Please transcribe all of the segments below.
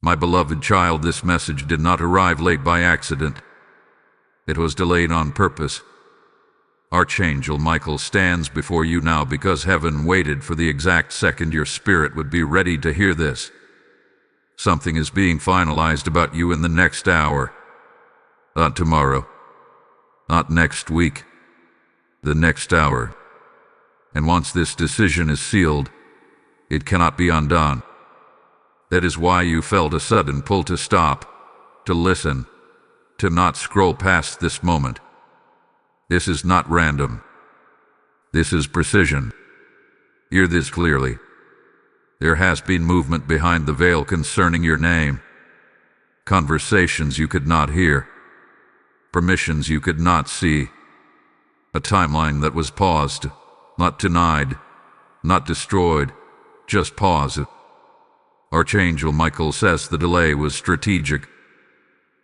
My beloved child, this message did not arrive late by accident. It was delayed on purpose. Archangel Michael stands before you now because heaven waited for the exact second your spirit would be ready to hear this. Something is being finalized about you in the next hour. Not tomorrow. Not next week. The next hour. And once this decision is sealed, it cannot be undone. That is why you felt a sudden pull to stop, to listen, to not scroll past this moment. This is not random. This is precision. Hear this clearly. There has been movement behind the veil concerning your name. Conversations you could not hear. Permissions you could not see. A timeline that was paused, not denied, not destroyed, just paused. Archangel Michael says the delay was strategic.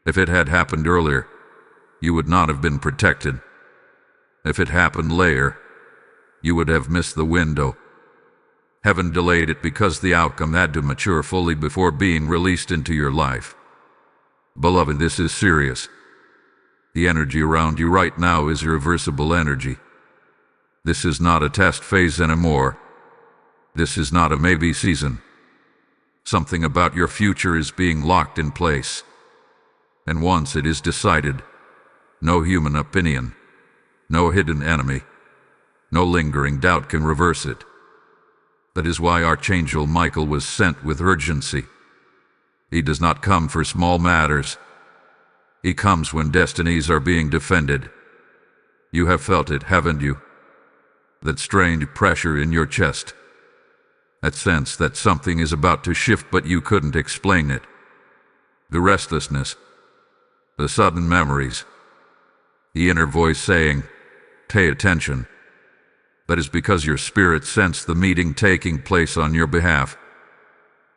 If it had happened earlier, you would not have been protected. If it happened later, you would have missed the window. Heaven delayed it because the outcome had to mature fully before being released into your life. Beloved, this is serious. The energy around you right now is irreversible energy. This is not a test phase anymore. This is not a maybe season. Something about your future is being locked in place. And once it is decided, no human opinion, no hidden enemy, no lingering doubt can reverse it. That is why Archangel Michael was sent with urgency. He does not come for small matters. He comes when destinies are being defended. You have felt it, haven't you? That strained pressure in your chest. That sense that something is about to shift but you couldn't explain it. The restlessness. The sudden memories. The inner voice saying, "Pay attention." That is because your spirit sensed the meeting taking place on your behalf.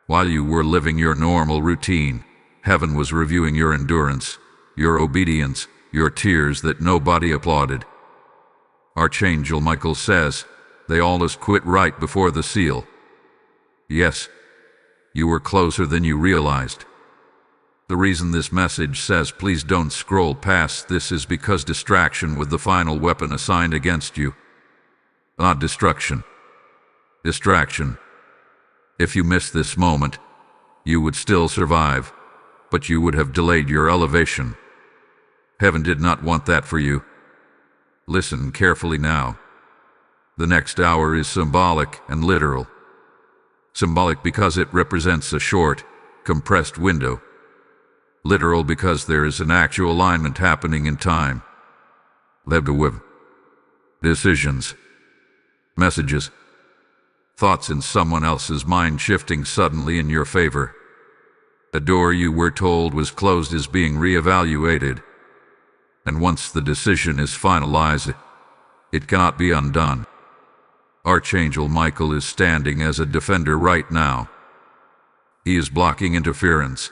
While you were living your normal routine, heaven was reviewing your endurance, your obedience, your tears that nobody applauded. Archangel Michael says, they almost quit right before the seal. Yes, you were closer than you realized. The reason this message says please don't scroll past this is because distraction was the final weapon assigned against you. Not destruction. Distraction. If you missed this moment, you would still survive, but you would have delayed your elevation. Heaven did not want that for you. Listen carefully now. The next hour is symbolic and literal. Symbolic because it represents a short, compressed window. Literal because there is an actual alignment happening in time. With decisions, messages, thoughts in someone else's mind shifting suddenly in your favor. The door you were told was closed is being reevaluated. And once the decision is finalized, it cannot be undone. Archangel Michael is standing as a defender right now. He is blocking interference.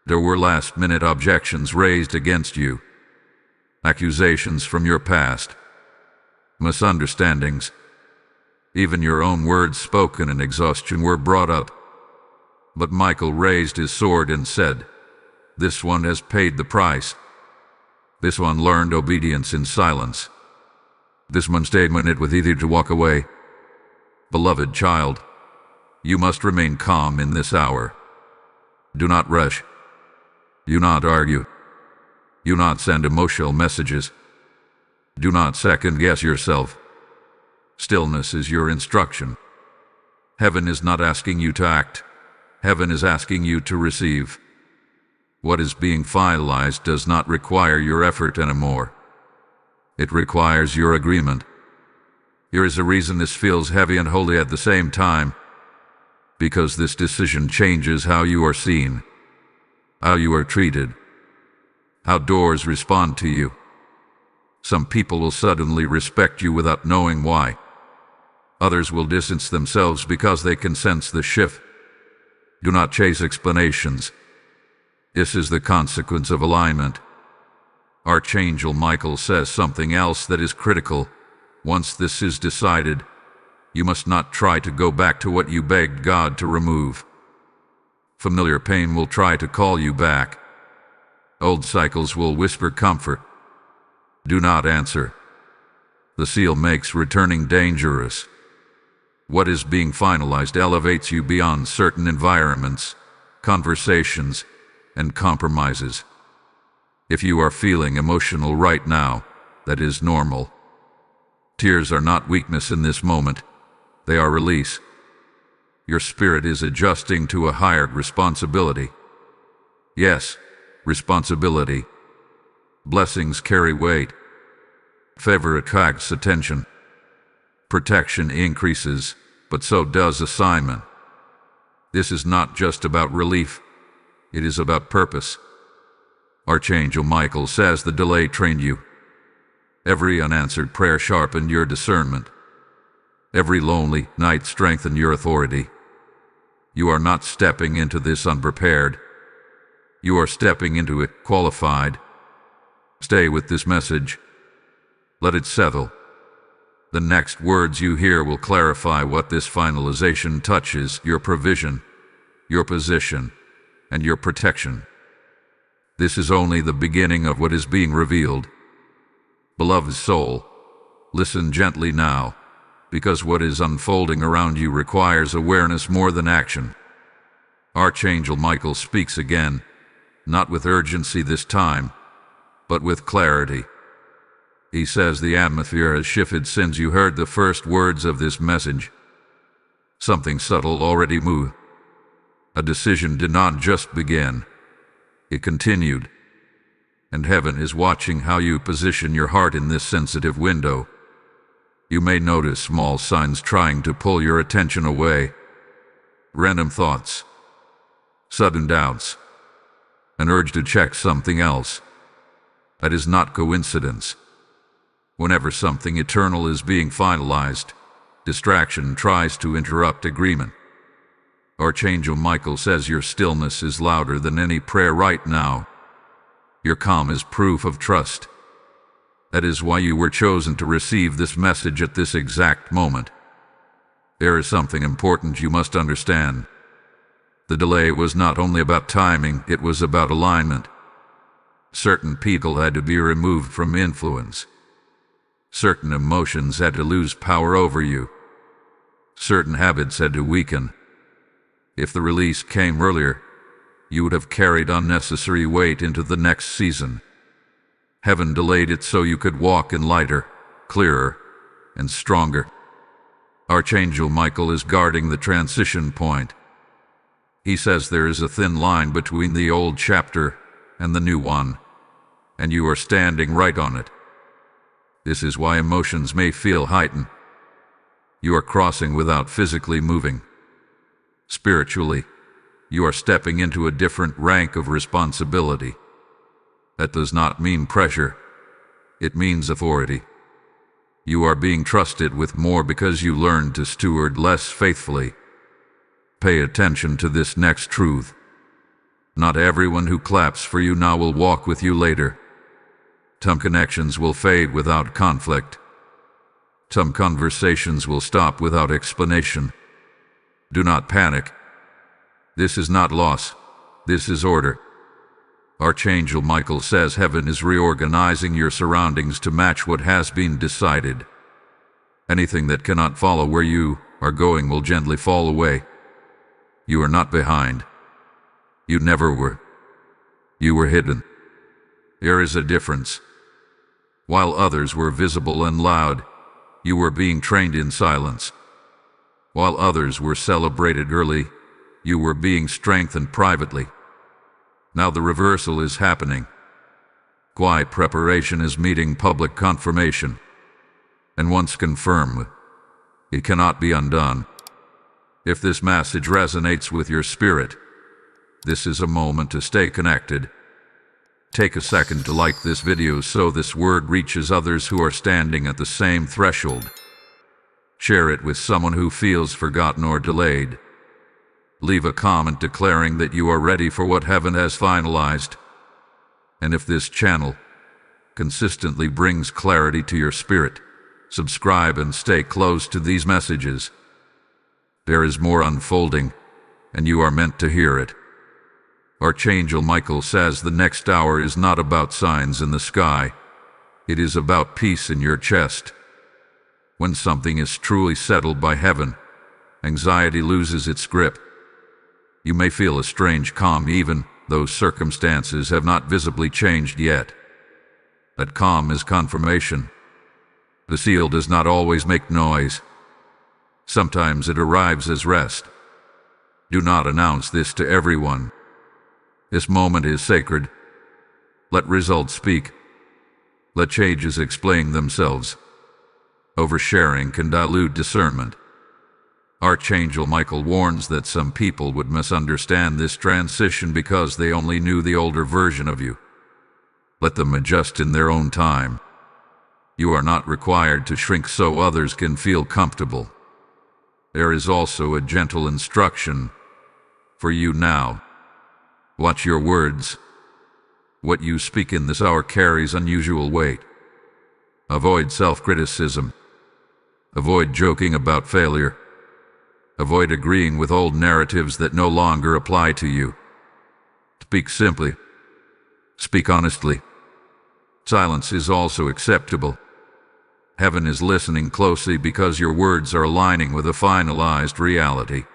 There were last-minute objections raised against you. Accusations from your past. Misunderstandings. Even your own words spoken in exhaustion were brought up. But Michael raised his sword and said, "This one has paid the price. This one learned obedience in silence. This one stayed when it was easier to walk away." Beloved child, you must remain calm in this hour. Do not rush. Do not argue. Do not send emotional messages. Do not second-guess yourself. Stillness is your instruction. Heaven is not asking you to act. Heaven is asking you to receive. What is being finalized does not require your effort anymore. It requires your agreement. Here is a reason this feels heavy and holy at the same time. Because this decision changes how you are seen, how you are treated, how doors respond to you. Some people will suddenly respect you without knowing why. Others will distance themselves because they can sense the shift. Do not chase explanations. This is the consequence of alignment. Archangel Michael says something else that is critical. Once this is decided, you must not try to go back to what you begged God to remove. Familiar pain will try to call you back. Old cycles will whisper comfort. Do not answer. The seal makes returning dangerous. What is being finalized elevates you beyond certain environments, conversations, and compromises. If you are feeling emotional right now, that is normal. Tears are not weakness in this moment. They are release. Your spirit is adjusting to a higher responsibility. Yes, responsibility. Blessings carry weight. Favor attracts attention. Protection increases, but so does assignment. This is not just about relief. It is about purpose. Archangel Michael says the delay trained you. Every unanswered prayer sharpened your discernment. Every lonely night strengthened your authority. You are not stepping into this unprepared. You are stepping into it qualified. Stay with this message. Let it settle. The next words you hear will clarify what this finalization touches: your provision, your position, and your protection. This is only the beginning of what is being revealed. Beloved soul, listen gently now, because what is unfolding around you requires awareness more than action. Archangel Michael speaks again, not with urgency this time, but with clarity. He says the atmosphere has shifted since you heard the first words of this message. Something subtle already moved. A decision did not just begin. It continued. And heaven is watching how you position your heart in this sensitive window. You may notice small signs trying to pull your attention away. Random thoughts, sudden doubts, an urge to check something else. That is not coincidence. Whenever something eternal is being finalized, distraction tries to interrupt agreement. Archangel Michael says your stillness is louder than any prayer right now. Your calm is proof of trust. That is why you were chosen to receive this message at this exact moment. There is something important you must understand. The delay was not only about timing, it was about alignment. Certain people had to be removed from influence. Certain emotions had to lose power over you. Certain habits had to weaken. If the release came earlier, you would have carried unnecessary weight into the next season. Heaven delayed it so you could walk in lighter, clearer, and stronger. Archangel Michael is guarding the transition point. He says there is a thin line between the old chapter and the new one, and you are standing right on it. This is why emotions may feel heightened. You are crossing without physically moving. Spiritually, you are stepping into a different rank of responsibility. That does not mean pressure. It means authority. You are being trusted with more because you learned to steward less faithfully. Pay attention to this next truth. Not everyone who claps for you now will walk with you later. Some connections will fade without conflict. Some conversations will stop without explanation. Do not panic. This is not loss. This is order. Archangel Michael says heaven is reorganizing your surroundings to match what has been decided. Anything that cannot follow where you are going will gently fall away. You are not behind. You never were. You were hidden. There is a difference. While others were visible and loud, you were being trained in silence. While others were celebrated early, you were being strengthened privately. Now the reversal is happening. Quiet preparation is meeting public confirmation. And once confirmed, it cannot be undone. If this message resonates with your spirit, this is a moment to stay connected. Take a second to like this video so this word reaches others who are standing at the same threshold. Share it with someone who feels forgotten or delayed. Leave a comment declaring that you are ready for what heaven has finalized. And if this channel consistently brings clarity to your spirit, subscribe and stay close to these messages. There is more unfolding, and you are meant to hear it. Archangel Michael says the next hour is not about signs in the sky. It is about peace in your chest. When something is truly settled by heaven, anxiety loses its grip. You may feel a strange calm even though circumstances have not visibly changed yet. That calm is confirmation. The seal does not always make noise. Sometimes it arrives as rest. Do not announce this to everyone. This moment is sacred. Let results speak. Let changes explain themselves. Oversharing can dilute discernment. Archangel Michael warns that some people would misunderstand this transition because they only knew the older version of you. Let them adjust in their own time. You are not required to shrink so others can feel comfortable. There is also a gentle instruction for you now. Watch your words. What you speak in this hour carries unusual weight. Avoid self-criticism. Avoid joking about failure. Avoid agreeing with old narratives that no longer apply to you. Speak simply. Speak honestly. Silence is also acceptable. Heaven is listening closely because your words are aligning with a finalized reality.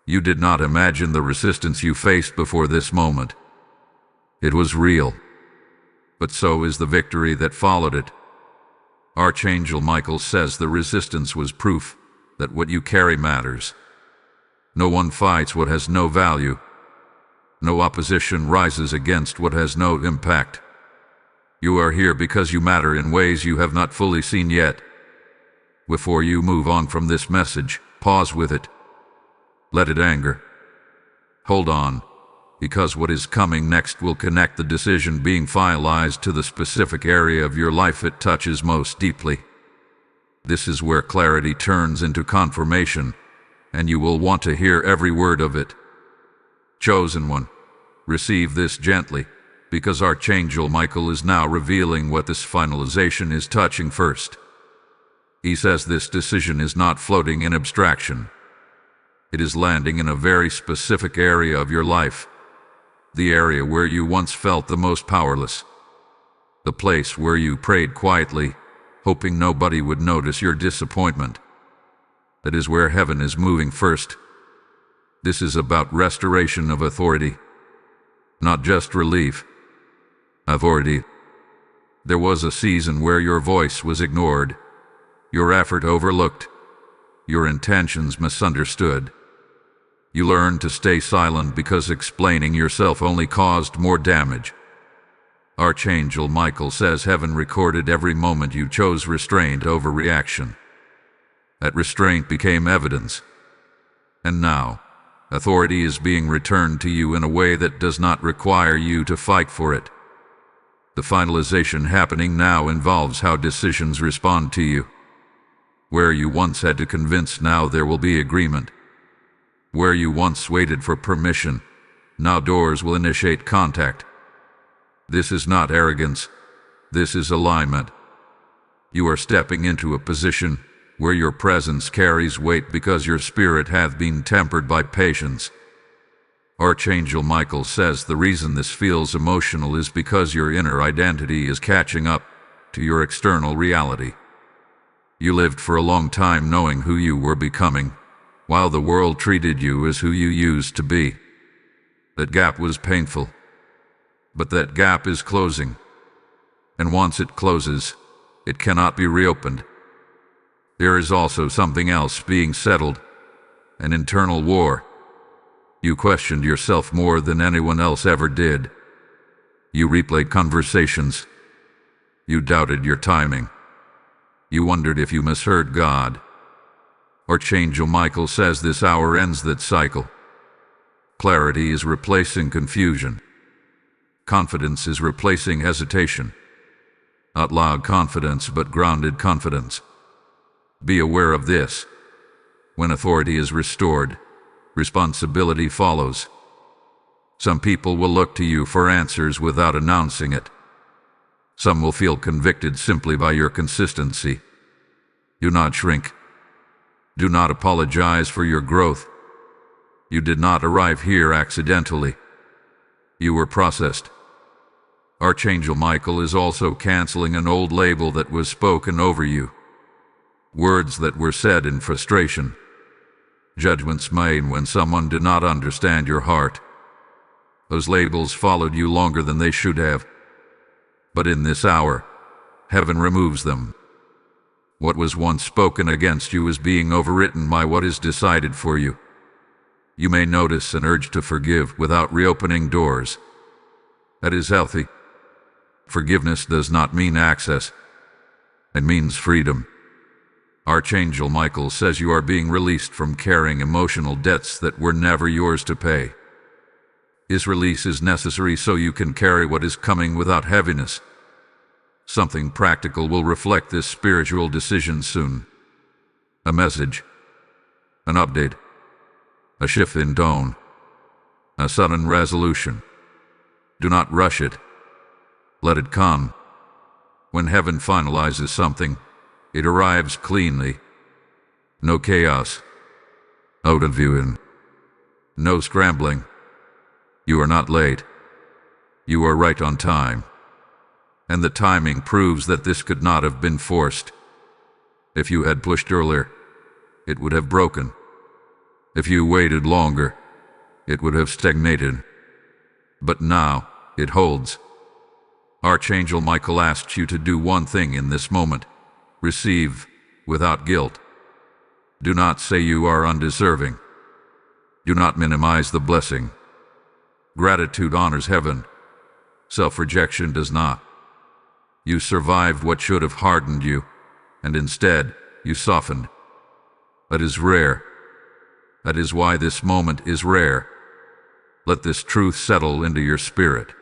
You did not imagine the resistance you faced before this moment. It was real. But so is the victory that followed it. Archangel Michael says the resistance was proof that what you carry matters. No one fights what has no value. No opposition rises against what has no impact. You are here because you matter in ways you have not fully seen yet. Before you move on from this message, pause with it. Let it anger. Hold on, because what is coming next will connect the decision being finalized to the specific area of your life it touches most deeply. This is where clarity turns into confirmation, and you will want to hear every word of it. Chosen one, receive this gently, because Archangel Michael is now revealing what this finalization is touching first. He says this decision is not floating in abstraction. It is landing in a very specific area of your life, the area where you once felt the most powerless, the place where you prayed quietly, hoping nobody would notice your disappointment. That is where heaven is moving first. This is about restoration of authority, not just relief. Authority. There was a season where your voice was ignored, your effort overlooked, your intentions misunderstood. You learned to stay silent because explaining yourself only caused more damage. Archangel Michael says heaven recorded every moment you chose restraint over reaction. That restraint became evidence. And now, authority is being returned to you in a way that does not require you to fight for it. The finalization happening now involves how decisions respond to you. Where you once had to convince, now there will be agreement. Where you once waited for permission, now doors will initiate contact. This is not arrogance. This is alignment. You are stepping into a position where your presence carries weight because your spirit hath been tempered by patience. Archangel Michael says the reason this feels emotional is because your inner identity is catching up to your external reality. You lived for a long time knowing who you were becoming, while the world treated you as who you used to be. That gap was painful, but that gap is closing. And once it closes, it cannot be reopened. There is also something else being settled, an internal war. You questioned yourself more than anyone else ever did. You replayed conversations. You doubted your timing. You wondered if you misheard God. Archangel Michael says this hour ends that cycle. Clarity is replacing confusion. Confidence is replacing hesitation. Not loud confidence, but grounded confidence. Be aware of this. When authority is restored, responsibility follows. Some people will look to you for answers without announcing it. Some will feel convicted simply by your consistency. Do not shrink. Do not apologize for your growth. You did not arrive here accidentally. You were processed. Archangel Michael is also canceling an old label that was spoken over you. Words that were said in frustration. Judgments made when someone did not understand your heart. Those labels followed you longer than they should have. But in this hour, heaven removes them. What was once spoken against you is being overwritten by what is decided for you. You may notice an urge to forgive without reopening doors. That is healthy. Forgiveness does not mean access. It means freedom. Archangel Michael says you are being released from carrying emotional debts that were never yours to pay. His release is necessary so you can carry what is coming without heaviness. Something practical will reflect this spiritual decision soon. A message. An update. A shift in tone. A sudden resolution. Do not rush it. Let it come. When heaven finalizes something, it arrives cleanly. No chaos. Out of view. No scrambling. You are not late. You are right on time. And the timing proves that this could not have been forced. If you had pushed earlier, it would have broken. If you waited longer, it would have stagnated. But now, it holds. Archangel Michael asks you to do one thing in this moment. Receive, without guilt. Do not say you are undeserving. Do not minimize the blessing. Gratitude honors heaven. Self-rejection does not. You survived what should have hardened you, and instead, you softened. That is rare. That is why this moment is rare. Let this truth settle into your spirit.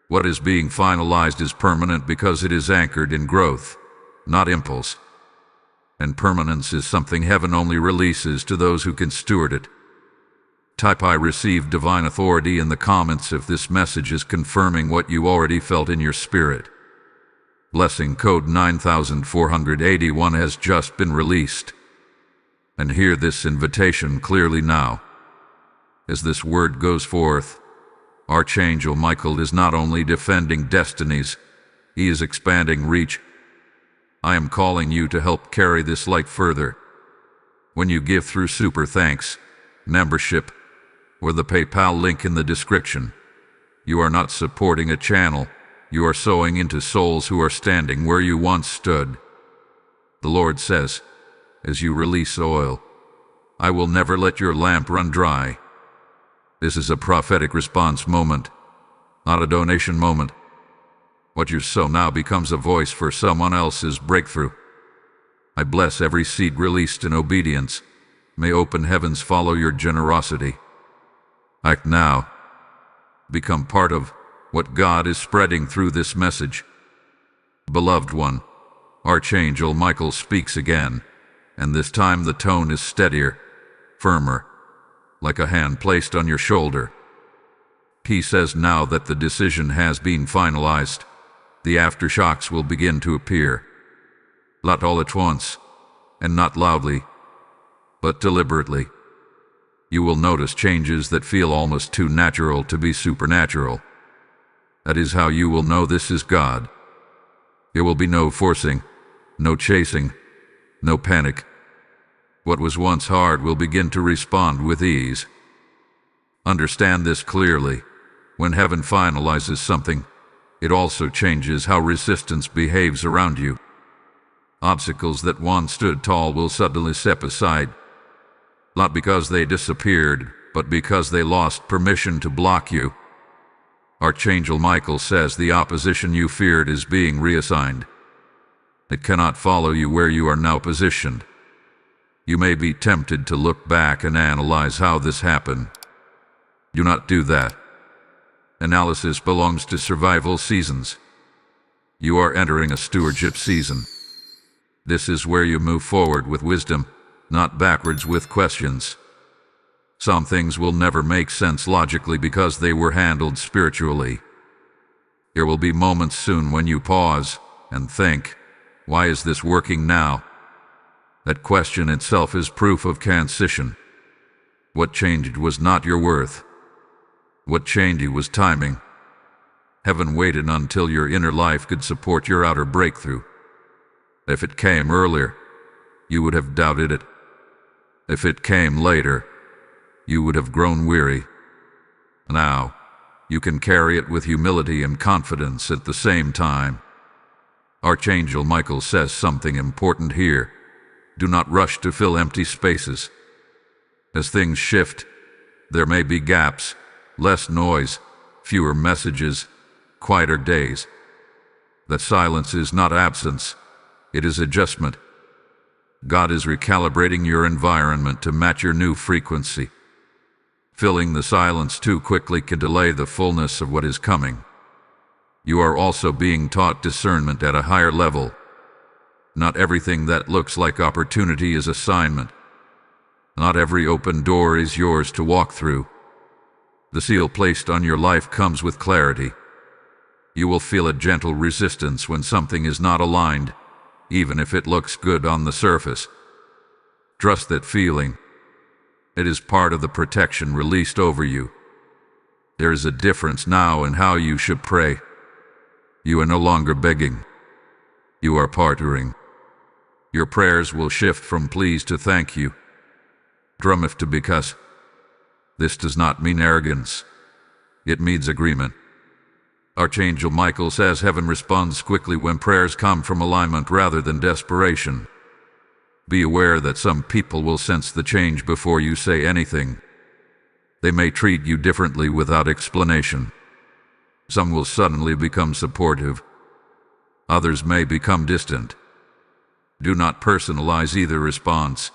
What is being finalized is permanent because it is anchored in growth, not impulse. And permanence is something heaven only releases to those who can steward it. Type I receive divine authority in the comments if this message is confirming what you already felt in your spirit. Blessing code 9481 has just been released. And hear this invitation clearly now. As this word goes forth, Archangel Michael is not only defending destinies, he is expanding reach. I am calling you to help carry this light further. When you give through super thanks, membership, or the PayPal link in the description, you are not supporting a channel, you are sowing into souls who are standing where you once stood. The Lord says, as you release oil, I will never let your lamp run dry. This is a prophetic response moment, not a donation moment. What you sow now becomes a voice for someone else's breakthrough. I bless every seed released in obedience. May open heavens follow your generosity. Act now. Become part of what God is spreading through this message. Beloved one, Archangel Michael speaks again, and this time the tone is steadier, firmer, like a hand placed on your shoulder. He says now that the decision has been finalized, the aftershocks will begin to appear. Not all at once, and not loudly, but deliberately. You will notice changes that feel almost too natural to be supernatural. That is how you will know this is God. There will be no forcing, no chasing, no panic. What was once hard will begin to respond with ease. Understand this clearly. When heaven finalizes something, it also changes how resistance behaves around you. Obstacles that once stood tall will suddenly step aside, not because they disappeared, but because they lost permission to block you. Archangel Michael says the opposition you feared is being reassigned. It cannot follow you where you are now positioned. You may be tempted to look back and analyze how this happened. Do not do that. Analysis belongs to survival seasons. You are entering a stewardship season. This is where you move forward with wisdom, not backwards with questions. Some things will never make sense logically because they were handled spiritually. There will be moments soon when you pause and think, why is this working now? That question itself is proof of transition. What changed was not your worth. What chained you was timing. Heaven waited until your inner life could support your outer breakthrough. If it came earlier, you would have doubted it. If it came later, you would have grown weary. Now, you can carry it with humility and confidence at the same time. Archangel Michael says something important here. Do not rush to fill empty spaces. As things shift, there may be gaps, less noise, fewer messages, quieter days. That silence is not absence, it is adjustment. God is recalibrating your environment to match your new frequency. Filling the silence too quickly can delay the fullness of what is coming. You are also being taught discernment at a higher level. Not everything that looks like opportunity is assignment. Not every open door is yours to walk through. The seal placed on your life comes with clarity. You will feel a gentle resistance when something is not aligned, even if it looks good on the surface. Trust that feeling. It is part of the protection released over you. There is a difference now in how you should pray. You are no longer begging. You are partnering. Your prayers will shift from please to thank you. Drumif to because. This does not mean arrogance. It means agreement. Archangel Michael says heaven responds quickly when prayers come from alignment rather than desperation. Be aware that some people will sense the change before you say anything. They may treat you differently without explanation. Some will suddenly become supportive. Others may become distant. Do not personalize either response.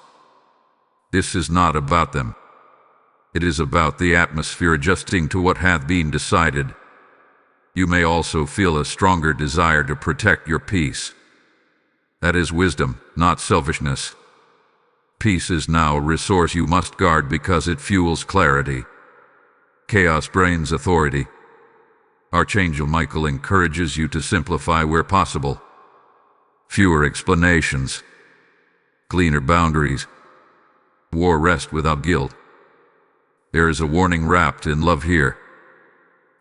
This is not about them. It is about the atmosphere adjusting to what hath been decided. You may also feel a stronger desire to protect your peace. That is wisdom, not selfishness. Peace is now a resource you must guard because it fuels clarity. Chaos brains authority. Archangel Michael encourages you to simplify where possible. Fewer explanations. Cleaner boundaries. War rest without guilt. There is a warning wrapped in love here.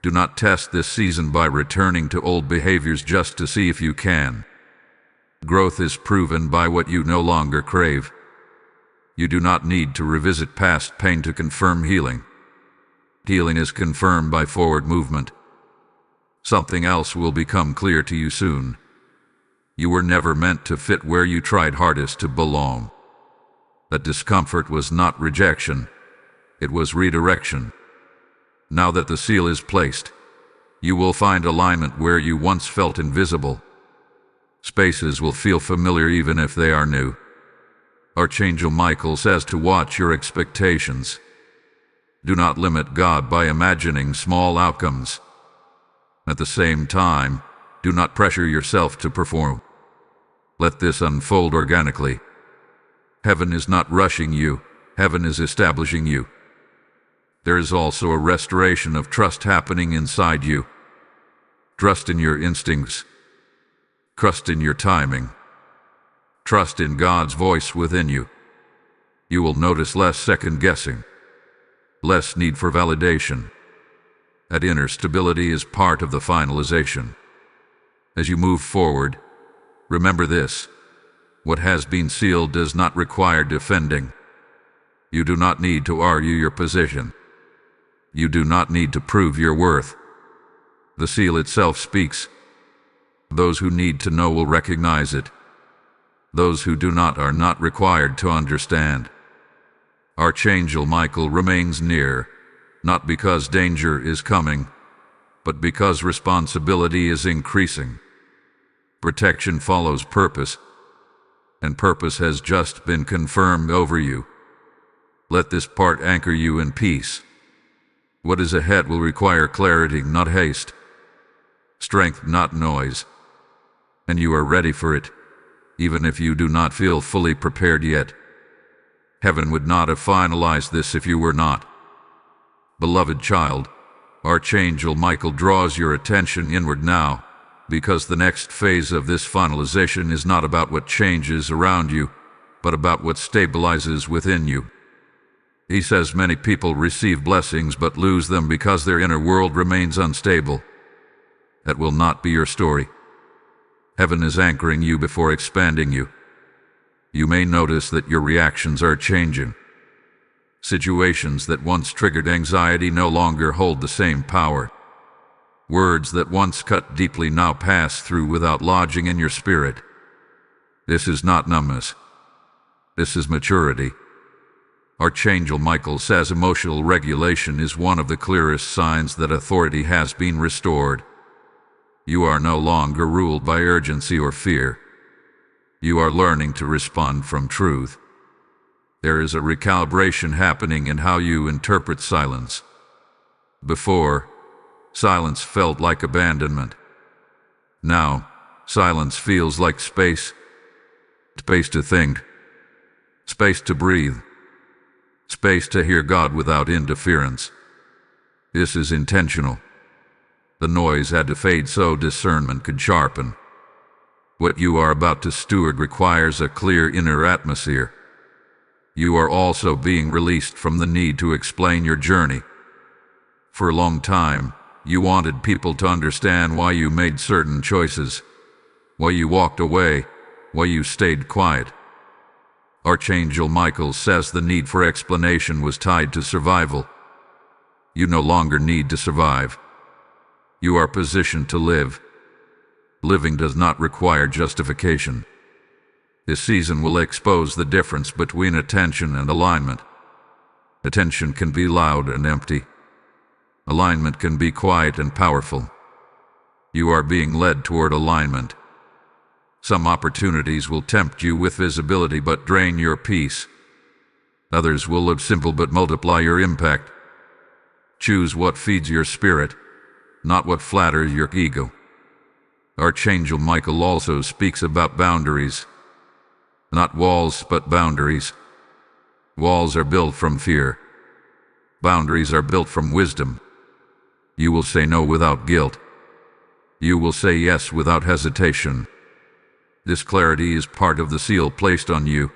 Do not test this season by returning to old behaviors just to see if you can. Growth is proven by what you no longer crave. You do not need to revisit past pain to confirm healing. Healing is confirmed by forward movement. Something else will become clear to you soon. You were never meant to fit where you tried hardest to belong. That discomfort was not rejection. It was redirection. Now that the seal is placed, you will find alignment where you once felt invisible. Spaces will feel familiar even if they are new. Archangel Michael says to watch your expectations. Do not limit God by imagining small outcomes. At the same time, do not pressure yourself to perform. Let this unfold organically. Heaven is not rushing you, heaven is establishing you. There is also a restoration of trust happening inside you. Trust in your instincts. Trust in your timing. Trust in God's voice within you. You will notice less second-guessing, less need for validation. That inner stability is part of the finalization. As you move forward, remember this: what has been sealed does not require defending. You do not need to argue your position. You do not need to prove your worth. The seal itself speaks. Those who need to know will recognize it. Those who do not are not required to understand. Archangel Michael remains near, not because danger is coming, but because responsibility is increasing. Protection follows purpose, and purpose has just been confirmed over you. Let this part anchor you in peace. What is ahead will require clarity, not haste. Strength, not noise. And you are ready for it, even if you do not feel fully prepared yet. Heaven would not have finalized this if you were not. Beloved child, Archangel Michael draws your attention inward now, because the next phase of this finalization is not about what changes around you, but about what stabilizes within you. He says many people receive blessings but lose them because their inner world remains unstable. That will not be your story. Heaven is anchoring you before expanding you. You may notice that your reactions are changing. Situations that once triggered anxiety no longer hold the same power. Words that once cut deeply now pass through without lodging in your spirit. This is not numbness. This is maturity. Archangel Michael says emotional regulation is one of the clearest signs that authority has been restored. You are no longer ruled by urgency or fear. You are learning to respond from truth. There is a recalibration happening in how you interpret silence. Before, silence felt like abandonment. Now, silence feels like space. Space to think. Space to breathe. Space to hear God without interference. This is intentional. The noise had to fade so discernment could sharpen. What you are about to steward requires a clear inner atmosphere. You are also being released from the need to explain your journey. For a long time, you wanted people to understand why you made certain choices, why you walked away, why you stayed quiet. Archangel Michael says the need for explanation was tied to survival. You no longer need to survive. You are positioned to live. Living does not require justification. This season will expose the difference between attention and alignment. Attention can be loud and empty. Alignment can be quiet and powerful. You are being led toward alignment. Some opportunities will tempt you with visibility but drain your peace. Others will look simple but multiply your impact. Choose what feeds your spirit, not what flatters your ego. Archangel Michael also speaks about boundaries. Not walls, but boundaries. Walls are built from fear. Boundaries are built from wisdom. You will say no without guilt. You will say yes without hesitation. This clarity is part of the seal placed on you.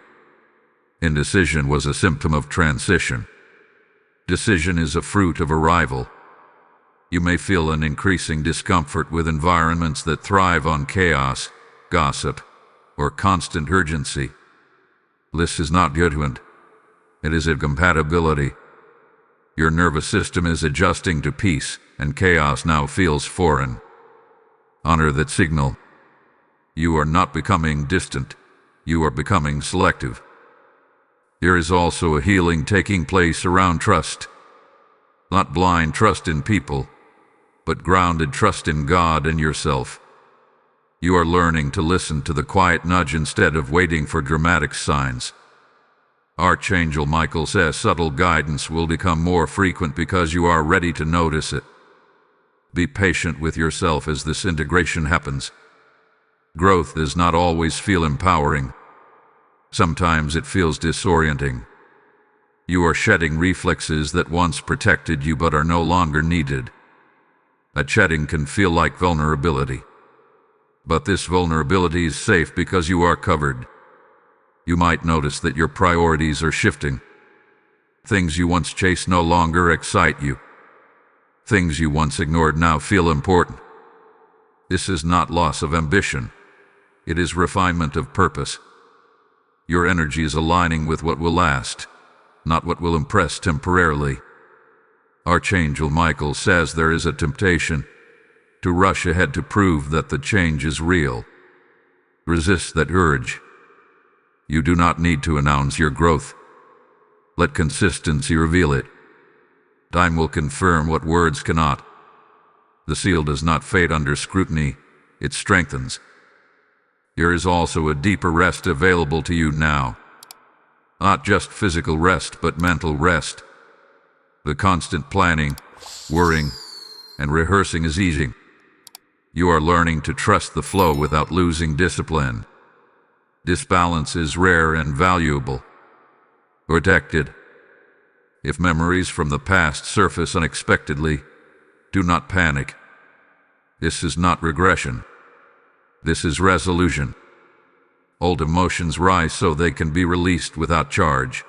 Indecision was a symptom of transition. Decision is a fruit of arrival. You may feel an increasing discomfort with environments that thrive on chaos, gossip, or constant urgency. This is not judgment. It is a compatibility. Your nervous system is adjusting to peace, and chaos now feels foreign. Honor that signal. You are not becoming distant. You are becoming selective. There is also a healing taking place around trust. Not blind trust in people, but grounded trust in God and yourself. You are learning to listen to the quiet nudge instead of waiting for dramatic signs. Archangel Michael says subtle guidance will become more frequent because you are ready to notice it. Be patient with yourself as this integration happens. Growth does not always feel empowering. Sometimes it feels disorienting. You are shedding reflexes that once protected you but are no longer needed. That shedding can feel like vulnerability. But this vulnerability is safe because you are covered. You might notice that your priorities are shifting. Things you once chased no longer excite you. Things you once ignored now feel important. This is not loss of ambition. It is refinement of purpose. Your energy is aligning with what will last, not what will impress temporarily. Archangel Michael says there is a temptation to rush ahead to prove that the change is real. Resist that urge. You do not need to announce your growth. Let consistency reveal it. Time will confirm what words cannot. The seal does not fade under scrutiny, it strengthens. There is also a deeper rest available to you now. Not just physical rest, but mental rest. The constant planning, worrying, and rehearsing is easing. You are learning to trust the flow without losing discipline. This balance is rare and valuable. Protected. If memories from the past surface unexpectedly, do not panic. This is not regression. This is resolution. Old emotions rise so they can be released without charge.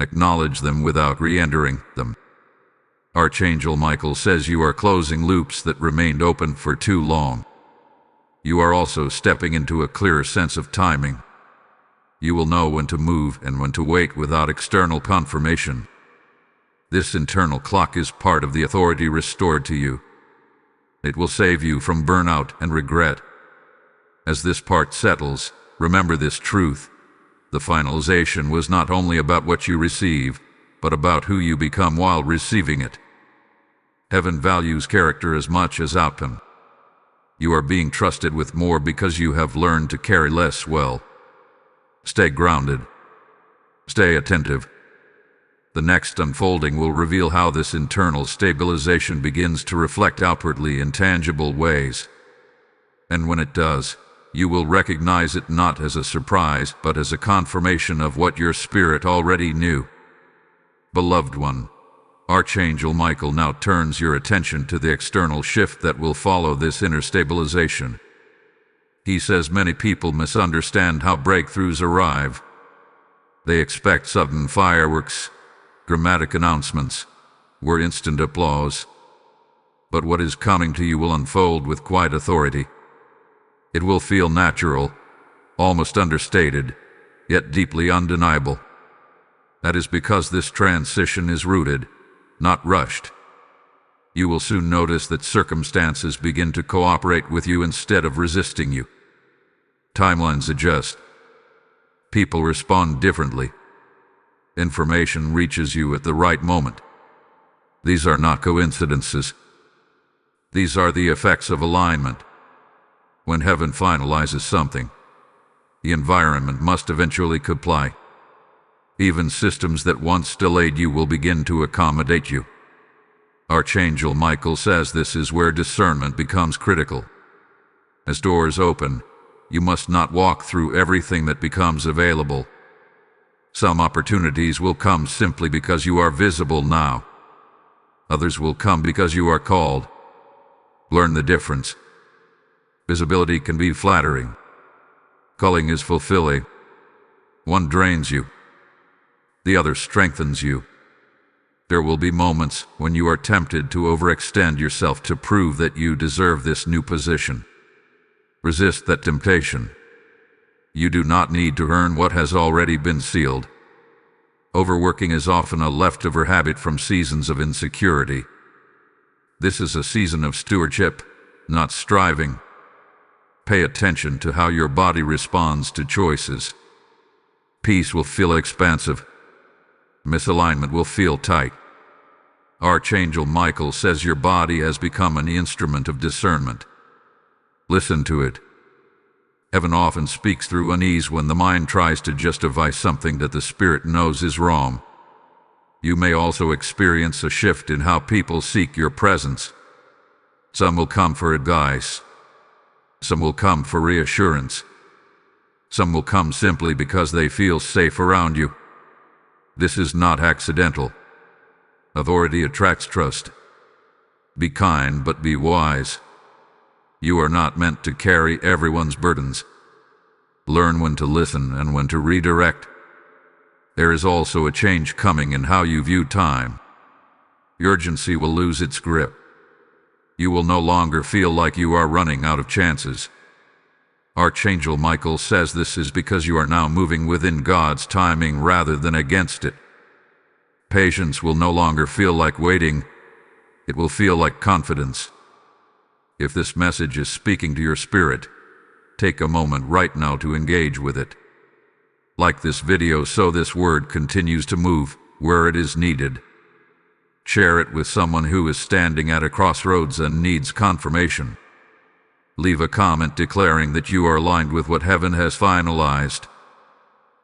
Acknowledge them without re-entering them. Archangel Michael says you are closing loops that remained open for too long. You are also stepping into a clearer sense of timing. You will know when to move and when to wait without external confirmation. This internal clock is part of the authority restored to you. It will save you from burnout and regret. As this part settles, remember this truth. The finalization was not only about what you receive, but about who you become while receiving it. Heaven values character as much as outcome. You are being trusted with more because you have learned to carry less well. Stay grounded. Stay attentive. The next unfolding will reveal how this internal stabilization begins to reflect outwardly in tangible ways. And when it does, you will recognize it not as a surprise, but as a confirmation of what your spirit already knew. Beloved one, Archangel Michael now turns your attention to the external shift that will follow this inner stabilization. He says many people misunderstand how breakthroughs arrive. They expect sudden fireworks, dramatic announcements, or instant applause. But what is coming to you will unfold with quiet authority. It will feel natural, almost understated, yet deeply undeniable. That is because this transition is rooted, not rushed. You will soon notice that circumstances begin to cooperate with you instead of resisting you. Timelines adjust. People respond differently. Information reaches you at the right moment. These are not coincidences. These are the effects of alignment. When heaven finalizes something, the environment must eventually comply. Even systems that once delayed you will begin to accommodate you. Archangel Michael says this is where discernment becomes critical. As doors open, you must not walk through everything that becomes available. Some opportunities will come simply because you are visible now. Others will come because you are called. Learn the difference. Visibility can be flattering. Calling is fulfilling. One drains you. The other strengthens you. There will be moments when you are tempted to overextend yourself to prove that you deserve this new position. Resist that temptation. You do not need to earn what has already been sealed. Overworking is often a leftover habit from seasons of insecurity. This is a season of stewardship, not striving. Pay attention to how your body responds to choices. Peace will feel expansive. Misalignment will feel tight. Archangel Michael says your body has become an instrument of discernment. Listen to it. Heaven often speaks through unease when the mind tries to justify something that the spirit knows is wrong. You may also experience a shift in how people seek your presence. Some will come for advice. Some will come for reassurance. Some will come simply because they feel safe around you. This is not accidental. Authority attracts trust. Be kind, but be wise. You are not meant to carry everyone's burdens. Learn when to listen and when to redirect. There is also a change coming in how you view time. Urgency will lose its grip. You will no longer feel like you are running out of chances. Archangel Michael says this is because you are now moving within God's timing rather than against it. Patience will no longer feel like waiting. It will feel like confidence. If this message is speaking to your spirit, take a moment right now to engage with it. Like this video so this word continues to move where it is needed. Share it with someone who is standing at a crossroads and needs confirmation. Leave a comment declaring that you are aligned with what heaven has finalized.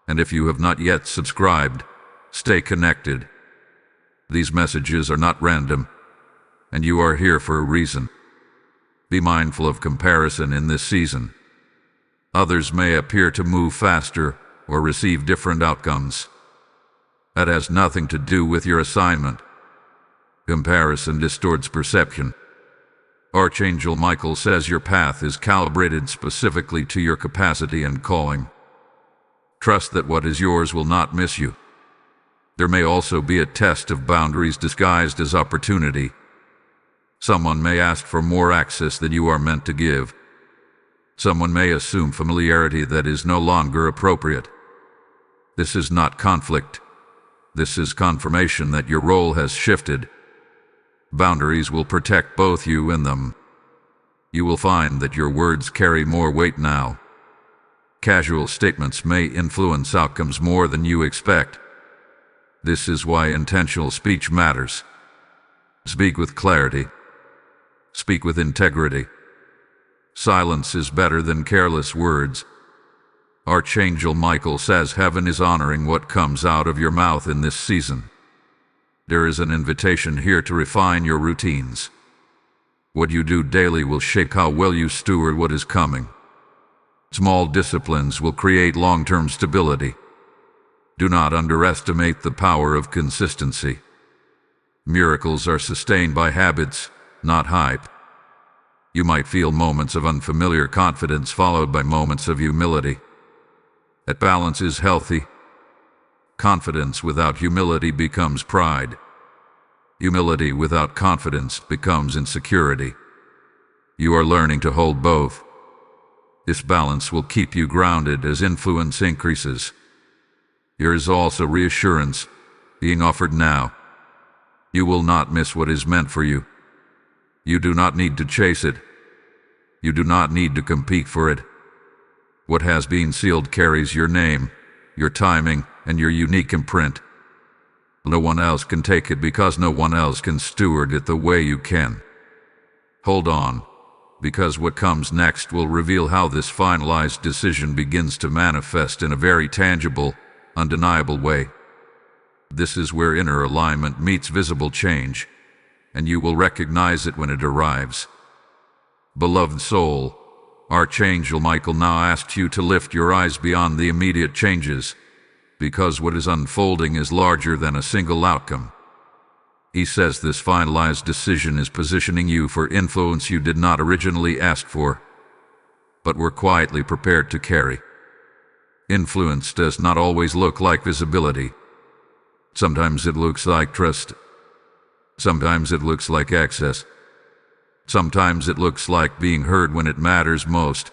And if you have not yet subscribed, stay connected. These messages are not random, and you are here for a reason. Be mindful of comparison in this season. Others may appear to move faster or receive different outcomes. That has nothing to do with your assignment. Comparison distorts perception. Archangel Michael says your path is calibrated specifically to your capacity and calling. Trust that what is yours will not miss you. There may also be a test of boundaries disguised as opportunity. Someone may ask for more access than you are meant to give. Someone may assume familiarity that is no longer appropriate. This is not conflict. This is confirmation that your role has shifted. Boundaries will protect both you and them. You will find that your words carry more weight now. Casual statements may influence outcomes more than you expect. This is why intentional speech matters. Speak with clarity. Speak with integrity. Silence is better than careless words. Archangel Michael says heaven is honoring what comes out of your mouth in this season. There is an invitation here to refine your routines. What you do daily will shape how well you steward what is coming. Small disciplines will create long-term stability. Do not underestimate the power of consistency. Miracles are sustained by habits, not hype. You might feel moments of unfamiliar confidence followed by moments of humility. That balance is healthy. Confidence without humility becomes pride. Humility without confidence becomes insecurity. You are learning to hold both. This balance will keep you grounded as influence increases. There is also reassurance being offered now. You will not miss what is meant for you. You do not need to chase it. You do not need to compete for it. What has been sealed carries your name, your timing, and your unique imprint. No one else can take it because no one else can steward it the way you can. Hold on, because what comes next will reveal how this finalized decision begins to manifest in a very tangible, undeniable way. This is where inner alignment meets visible change, and you will recognize it when it arrives. Beloved soul, Archangel Michael now asks you to lift your eyes beyond the immediate changes, because what is unfolding is larger than a single outcome. He says this finalized decision is positioning you for influence you did not originally ask for, but were quietly prepared to carry. Influence does not always look like visibility. Sometimes it looks like trust. Sometimes it looks like access. Sometimes it looks like being heard when it matters most.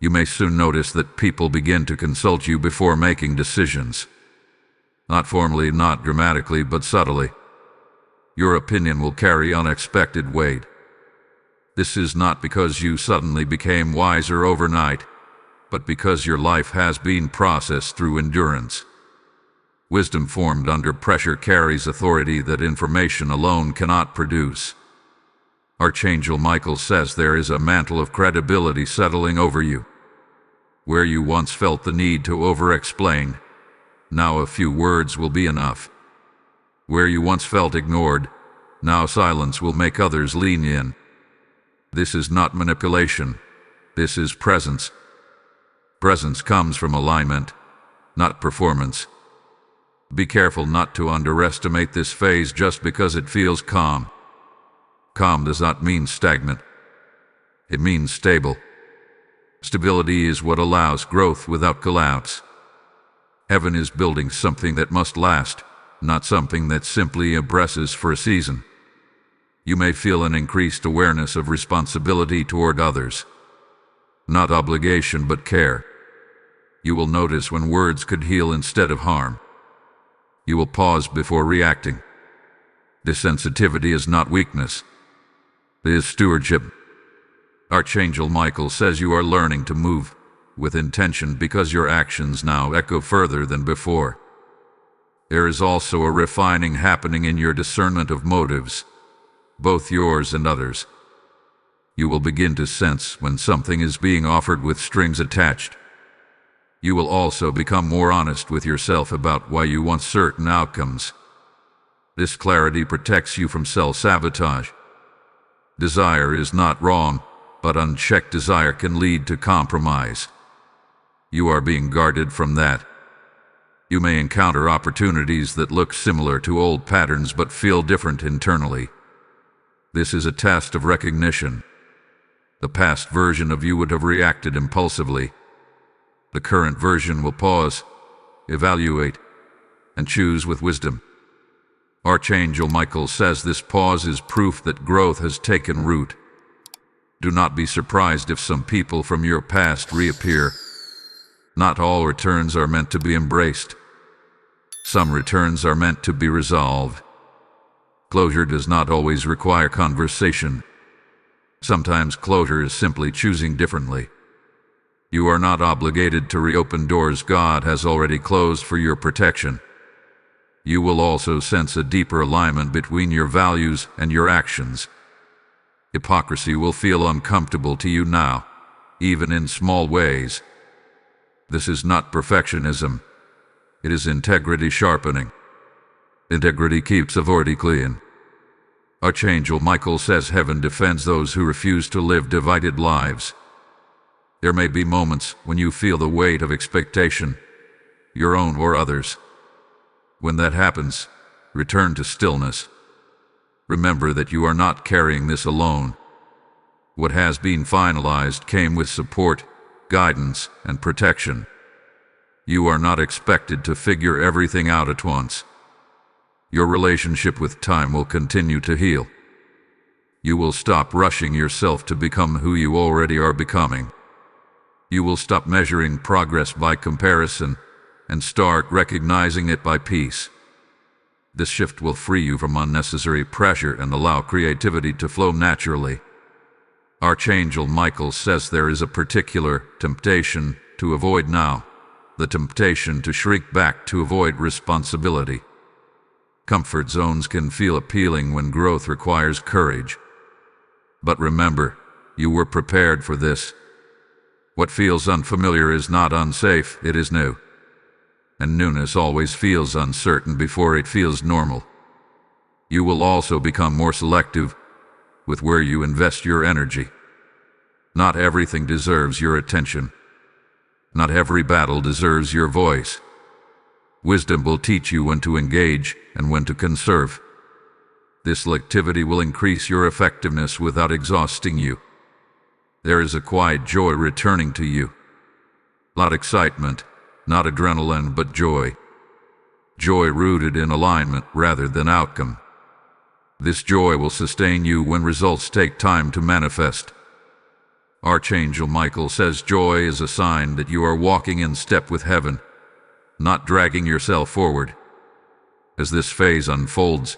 You may soon notice that people begin to consult you before making decisions. Not formally, not dramatically, but subtly. Your opinion will carry unexpected weight. This is not because you suddenly became wiser overnight, but because your life has been processed through endurance. Wisdom formed under pressure carries authority that information alone cannot produce. Archangel Michael says there is a mantle of credibility settling over you. Where you once felt the need to over-explain, now a few words will be enough. Where you once felt ignored, now silence will make others lean in. This is not manipulation. This is presence. Presence comes from alignment, not performance. Be careful not to underestimate this phase just because it feels calm. Calm does not mean stagnant. It means stable. Stability is what allows growth without collapse. Heaven is building something that must last, not something that simply impresses for a season. You may feel an increased awareness of responsibility toward others. Not obligation, but care. You will notice when words could heal instead of harm. You will pause before reacting. This sensitivity is not weakness. It is stewardship. Archangel Michael says you are learning to move with intention because your actions now echo further than before. There is also a refining happening in your discernment of motives, both yours and others. You will begin to sense when something is being offered with strings attached. You will also become more honest with yourself about why you want certain outcomes. This clarity protects you from self-sabotage. Desire is not wrong, but unchecked desire can lead to compromise. You are being guarded from that. You may encounter opportunities that look similar to old patterns but feel different internally. This is a test of recognition. The past version of you would have reacted impulsively. The current version will pause, evaluate, and choose with wisdom. Archangel Michael says this pause is proof that growth has taken root. Do not be surprised if some people from your past reappear. Not all returns are meant to be embraced. Some returns are meant to be resolved. Closure does not always require conversation. Sometimes closure is simply choosing differently. You are not obligated to reopen doors God has already closed for your protection. You will also sense a deeper alignment between your values and your actions. Hypocrisy will feel uncomfortable to you now, even in small ways. This is not perfectionism. It is integrity sharpening. Integrity keeps authority clean. Archangel Michael says heaven defends those who refuse to live divided lives. There may be moments when you feel the weight of expectation, your own or others. When that happens, return to stillness. Remember that you are not carrying this alone. What has been finalized came with support, guidance, and protection. You are not expected to figure everything out at once. Your relationship with time will continue to heal. You will stop rushing yourself to become who you already are becoming. You will stop measuring progress by comparison and start recognizing it by peace. This shift will free you from unnecessary pressure and allow creativity to flow naturally. Archangel Michael says there is a particular temptation to avoid now, the temptation to shrink back to avoid responsibility. Comfort zones can feel appealing when growth requires courage. But remember, you were prepared for this. What feels unfamiliar is not unsafe, it is new. And newness always feels uncertain before it feels normal. You will also become more selective with where you invest your energy. Not everything deserves your attention. Not every battle deserves your voice. Wisdom will teach you when to engage and when to conserve. This selectivity will increase your effectiveness without exhausting you. There is a quiet joy returning to you. Not excitement, not adrenaline, but joy. Joy rooted in alignment rather than outcome. This joy will sustain you when results take time to manifest. Archangel Michael says joy is a sign that you are walking in step with heaven, not dragging yourself forward. As this phase unfolds,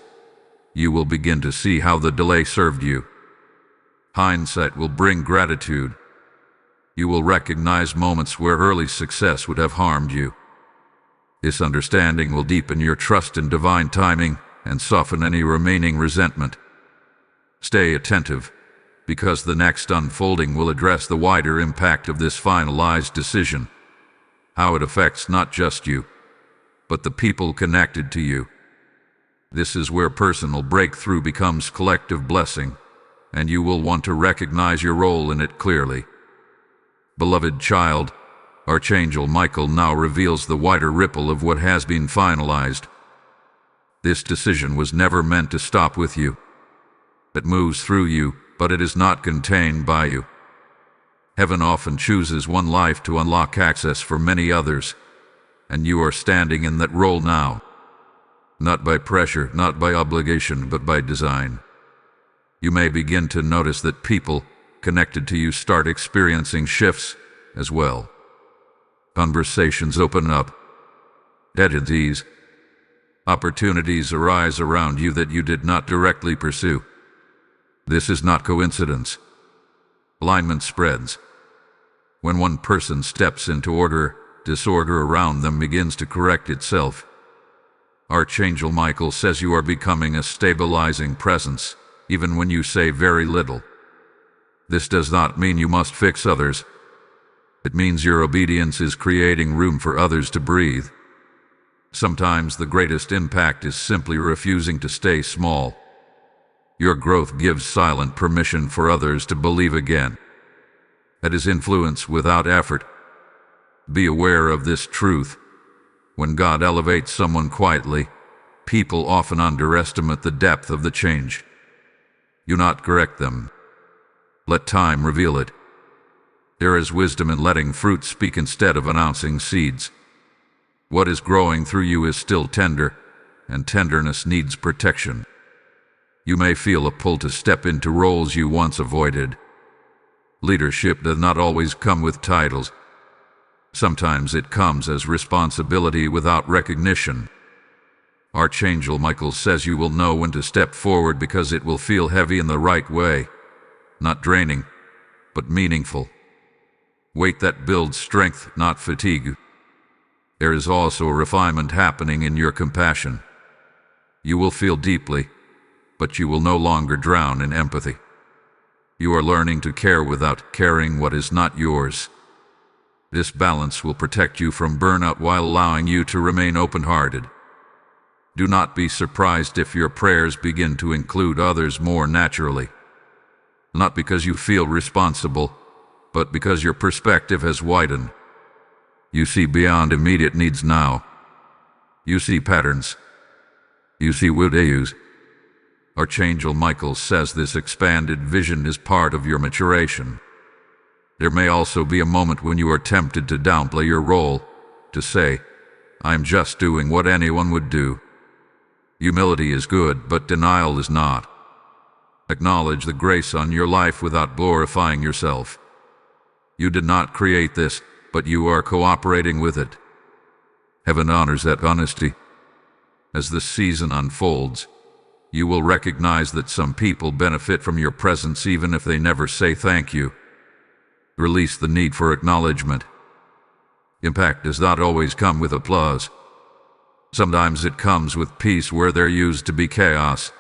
you will begin to see how the delay served you. Hindsight will bring gratitude. You will recognize moments where early success would have harmed you. This understanding will deepen your trust in divine timing and soften any remaining resentment. Stay attentive, because the next unfolding will address the wider impact of this finalized decision. How it affects not just you, but the people connected to you. This is where personal breakthrough becomes collective blessing, and you will want to recognize your role in it clearly. Beloved child, Archangel Michael now reveals the wider ripple of what has been finalized. This decision was never meant to stop with you. It moves through you, but it is not contained by you. Heaven often chooses one life to unlock access for many others, and you are standing in that role now. Not by pressure, not by obligation, but by design. You may begin to notice that people connected to you start experiencing shifts as well. Conversations open up. Entities, opportunities arise around you that you did not directly pursue. This is not coincidence. Alignment spreads. When one person steps into order, disorder around them begins to correct itself. Archangel Michael says you are becoming a stabilizing presence, even when you say very little. This does not mean you must fix others. It means your obedience is creating room for others to breathe. Sometimes the greatest impact is simply refusing to stay small. Your growth gives silent permission for others to believe again. That is influence without effort. Be aware of this truth. When God elevates someone quietly, people often underestimate the depth of the change. You not correct them. Let time reveal it. There is wisdom in letting fruit speak instead of announcing seeds. What is growing through you is still tender, and tenderness needs protection. You may feel a pull to step into roles you once avoided. Leadership does not always come with titles. Sometimes it comes as responsibility without recognition. Archangel Michael says you will know when to step forward because it will feel heavy in the right way, not draining, but meaningful. Weight that builds strength, not fatigue. There is also a refinement happening in your compassion. You will feel deeply, but you will no longer drown in empathy. You are learning to care without carrying what is not yours. This balance will protect you from burnout while allowing you to remain open-hearted. Do not be surprised if your prayers begin to include others more naturally. Not because you feel responsible, but because your perspective has widened. You see beyond immediate needs now. You see patterns. You see what they use. Archangel Michael says this expanded vision is part of your maturation. There may also be a moment when you are tempted to downplay your role, to say, "I'm just doing what anyone would do." Humility is good, but denial is not. Acknowledge the grace on your life without glorifying yourself. You did not create this, but you are cooperating with it. Heaven honors that honesty. As this season unfolds, you will recognize that some people benefit from your presence even if they never say thank you. Release the need for acknowledgement. Impact does not always come with applause. Sometimes it comes with peace where there used to be chaos.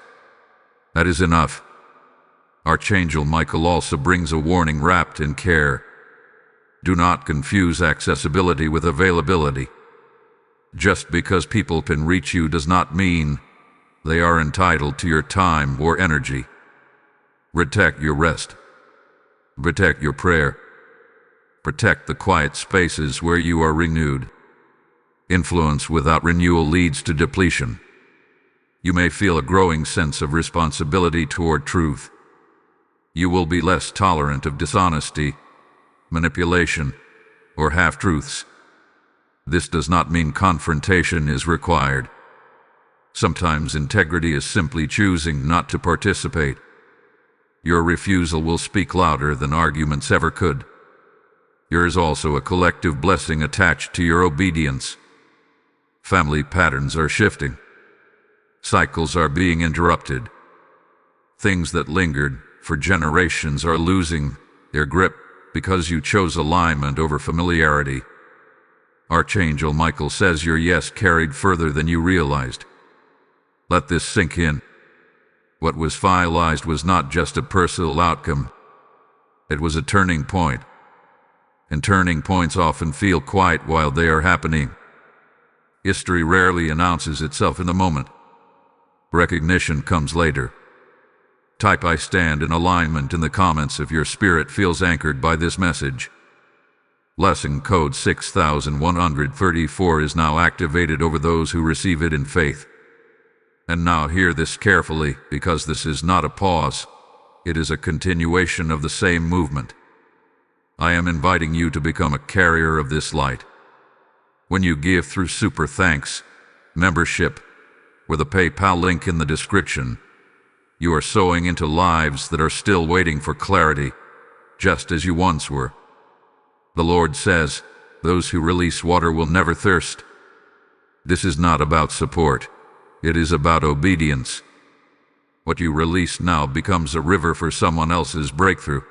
That is enough. Archangel Michael also brings a warning wrapped in care. Do not confuse accessibility with availability. Just because people can reach you does not mean they are entitled to your time or energy. Protect your rest. Protect your prayer. Protect the quiet spaces where you are renewed. Influence without renewal leads to depletion. You may feel a growing sense of responsibility toward truth. You will be less tolerant of dishonesty, manipulation, or half-truths. This does not mean confrontation is required. Sometimes integrity is simply choosing not to participate. Your refusal will speak louder than arguments ever could. There is also a collective blessing attached to your obedience. Family patterns are shifting. Cycles are being interrupted. Things that lingered for generations are losing their grip because you chose alignment over familiarity. Archangel Michael says your yes carried further than you realized. Let this sink in. What was finalized was not just a personal outcome. It was a turning point. And turning points often feel quiet while they are happening. History rarely announces itself in the moment. Recognition comes later. Type "I stand in alignment" in the comments if your spirit feels anchored by this message. Blessing code 6134 is now activated over those who receive it in faith. And now hear this carefully, because this is not a pause. It is a continuation of the same movement. I am inviting you to become a carrier of this light. When you give through Super Thanks, membership, or the PayPal link in the description, you are sowing into lives that are still waiting for clarity, just as you once were. The Lord says, those who release water will never thirst. This is not about support. It is about obedience. What you release now becomes a river for someone else's breakthrough.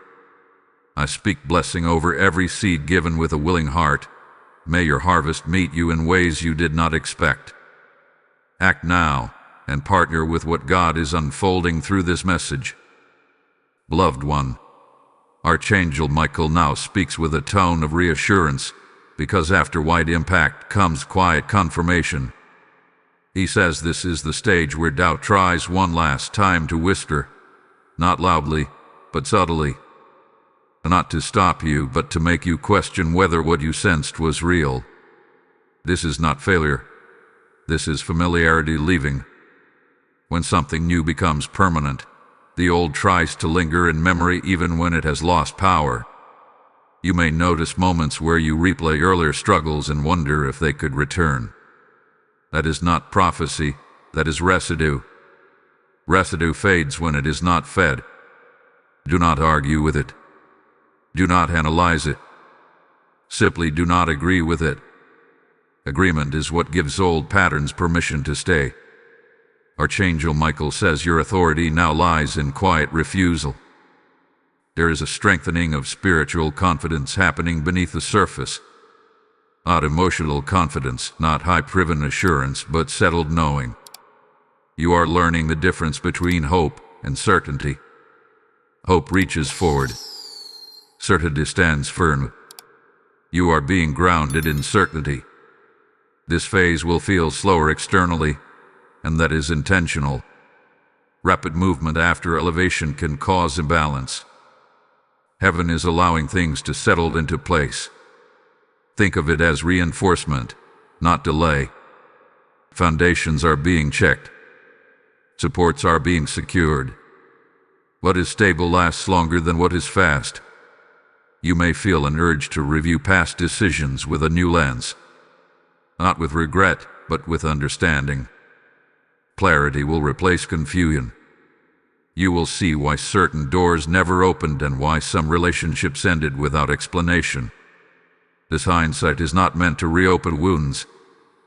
I speak blessing over every seed given with a willing heart. May your harvest meet you in ways you did not expect. Act now and partner with what God is unfolding through this message. Beloved one, Archangel Michael now speaks with a tone of reassurance, because after wide impact comes quiet confirmation. He says this is the stage where doubt tries one last time to whisper, not loudly, but subtly. Not to stop you, but to make you question whether what you sensed was real. This is not failure. This is familiarity leaving. When something new becomes permanent, the old tries to linger in memory even when it has lost power. You may notice moments where you replay earlier struggles and wonder if they could return. That is not prophecy, that is residue. Residue fades when it is not fed. Do not argue with it. Do not analyze it. Simply do not agree with it. Agreement is what gives old patterns permission to stay. Archangel Michael says your authority now lies in quiet refusal. There is a strengthening of spiritual confidence happening beneath the surface. Not emotional confidence, not high-driven assurance, but settled knowing. You are learning the difference between hope and certainty. Hope reaches forward. Certainty stands firm. You are being grounded in certainty. This phase will feel slower externally, and that is intentional. Rapid movement after elevation can cause imbalance. Heaven is allowing things to settle into place. Think of it as reinforcement, not delay. Foundations are being checked. Supports are being secured. What is stable lasts longer than what is fast. You may feel an urge to review past decisions with a new lens. Not with regret, but with understanding. Clarity will replace confusion. You will see why certain doors never opened and why some relationships ended without explanation. This hindsight is not meant to reopen wounds.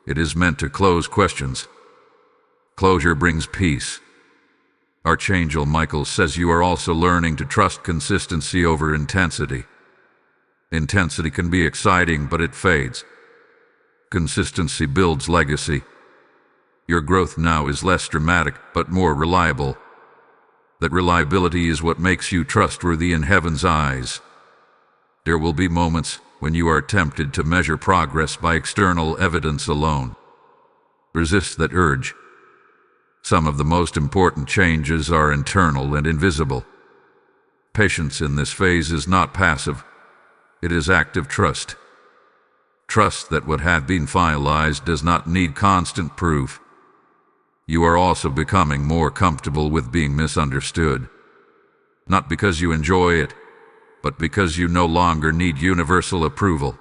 It is meant to close questions. Closure brings peace. Archangel Michael says you are also learning to trust consistency over intensity. Intensity can be exciting, but it fades. Consistency builds legacy. Your growth now is less dramatic, but more reliable. That reliability is what makes you trustworthy in heaven's eyes. There will be moments when you are tempted to measure progress by external evidence alone. Resist that urge. Some of the most important changes are internal and invisible. Patience in this phase is not passive. It is active trust. Trust that what had been finalized does not need constant proof. You are also becoming more comfortable with being misunderstood. Not because you enjoy it, but because you no longer need universal approval.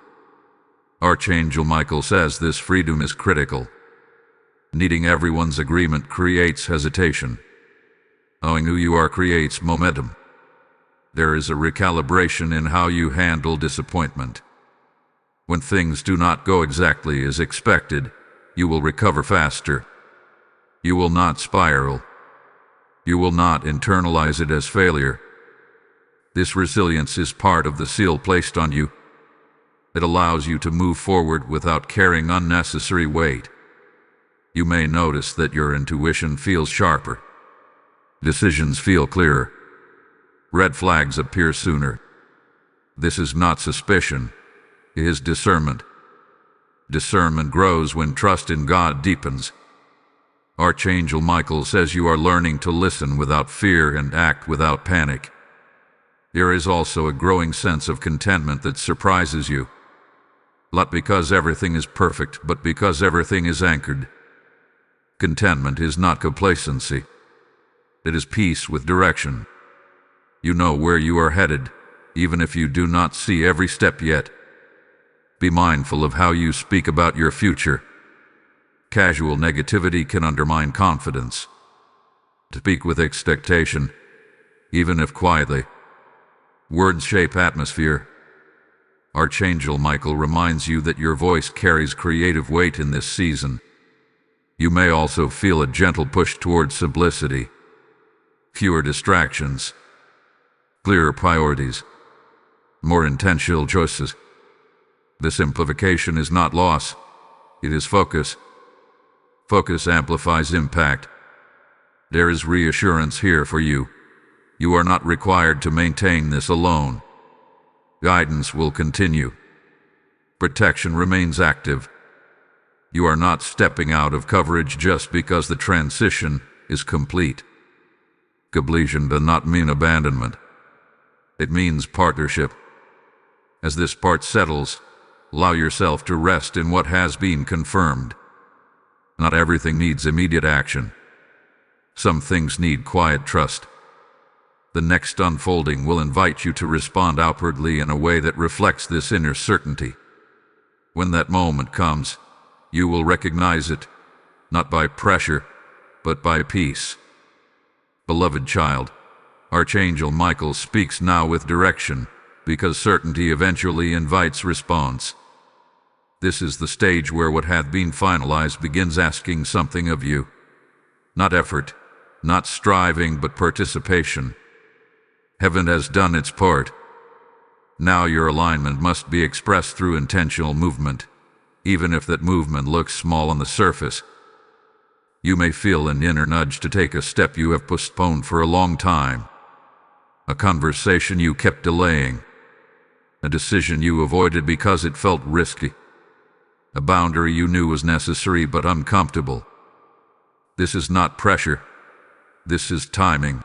Archangel Michael says this freedom is critical. Needing everyone's agreement creates hesitation. Knowing who you are creates momentum. There is a recalibration in how you handle disappointment. When things do not go exactly as expected, you will recover faster. You will not spiral. You will not internalize it as failure. This resilience is part of the seal placed on you. It allows you to move forward without carrying unnecessary weight. You may notice that your intuition feels sharper. Decisions feel clearer. Red flags appear sooner. This is not suspicion. It is discernment. Discernment grows when trust in God deepens. Archangel Michael says you are learning to listen without fear and act without panic. There is also a growing sense of contentment that surprises you. Not because everything is perfect, but because everything is anchored. Contentment is not complacency. It is peace with direction. You know where you are headed, even if you do not see every step yet. Be mindful of how you speak about your future. Casual negativity can undermine confidence. Speak with expectation, even if quietly. Words shape atmosphere. Archangel Michael reminds you that your voice carries creative weight in this season. You may also feel a gentle push toward simplicity. Fewer distractions. Clearer priorities. More intentional choices. The simplification is not loss. It is focus. Focus amplifies impact. There is reassurance here for you. You are not required to maintain this alone. Guidance will continue. Protection remains active. You are not stepping out of coverage just because the transition is complete. Completion does not mean abandonment. It means partnership. As this part settles, allow yourself to rest in what has been confirmed. Not everything needs immediate action. Some things need quiet trust. The next unfolding will invite you to respond outwardly in a way that reflects this inner certainty. When that moment comes, you will recognize it, not by pressure, but by peace. Beloved child, Archangel Michael speaks now with direction, because certainty eventually invites response. This is the stage where what hath been finalized begins asking something of you. Not effort, not striving, but participation. Heaven has done its part. Now your alignment must be expressed through intentional movement, even if that movement looks small on the surface. You may feel an inner nudge to take a step you have postponed for a long time, a conversation you kept delaying, a decision you avoided because it felt risky, a boundary you knew was necessary but uncomfortable. This is not pressure. This is timing.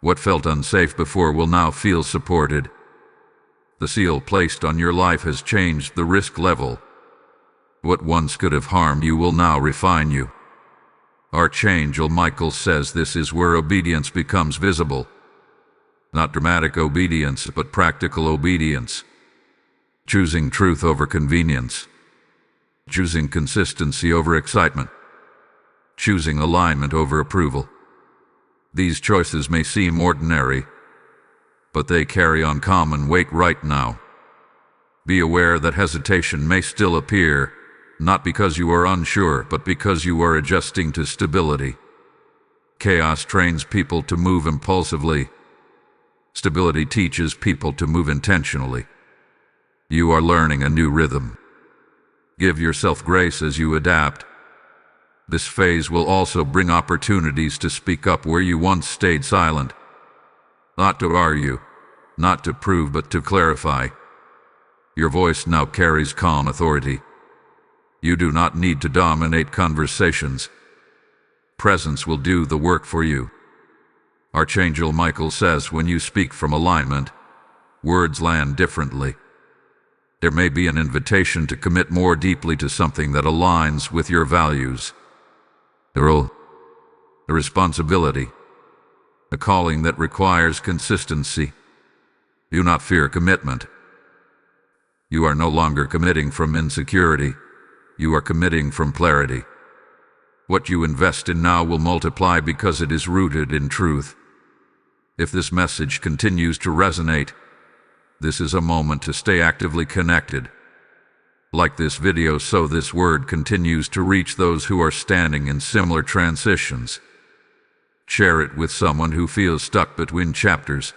What felt unsafe before will now feel supported. The seal placed on your life has changed the risk level. What once could have harmed you will now refine you. Archangel Michael says this is where obedience becomes visible. Not dramatic obedience, but practical obedience. Choosing truth over convenience. Choosing consistency over excitement. Choosing alignment over approval. These choices may seem ordinary, but they carry uncommon weight right now. Be aware that hesitation may still appear, not because you are unsure, but because you are adjusting to stability. Chaos trains people to move impulsively. Stability teaches people to move intentionally. You are learning a new rhythm. Give yourself grace as you adapt. This phase will also bring opportunities to speak up where you once stayed silent. Not to argue, not to prove, but to clarify. Your voice now carries calm authority. You do not need to dominate conversations. Presence will do the work for you. Archangel Michael says when you speak from alignment, words land differently. There may be an invitation to commit more deeply to something that aligns with your values. The role, the responsibility, a calling that requires consistency. Do not fear commitment. You are no longer committing from insecurity. You are committing from clarity. What you invest in now will multiply because it is rooted in truth. If this message continues to resonate, this is a moment to stay actively connected. Like this video, so this word continues to reach those who are standing in similar transitions. Share it with someone who feels stuck between chapters.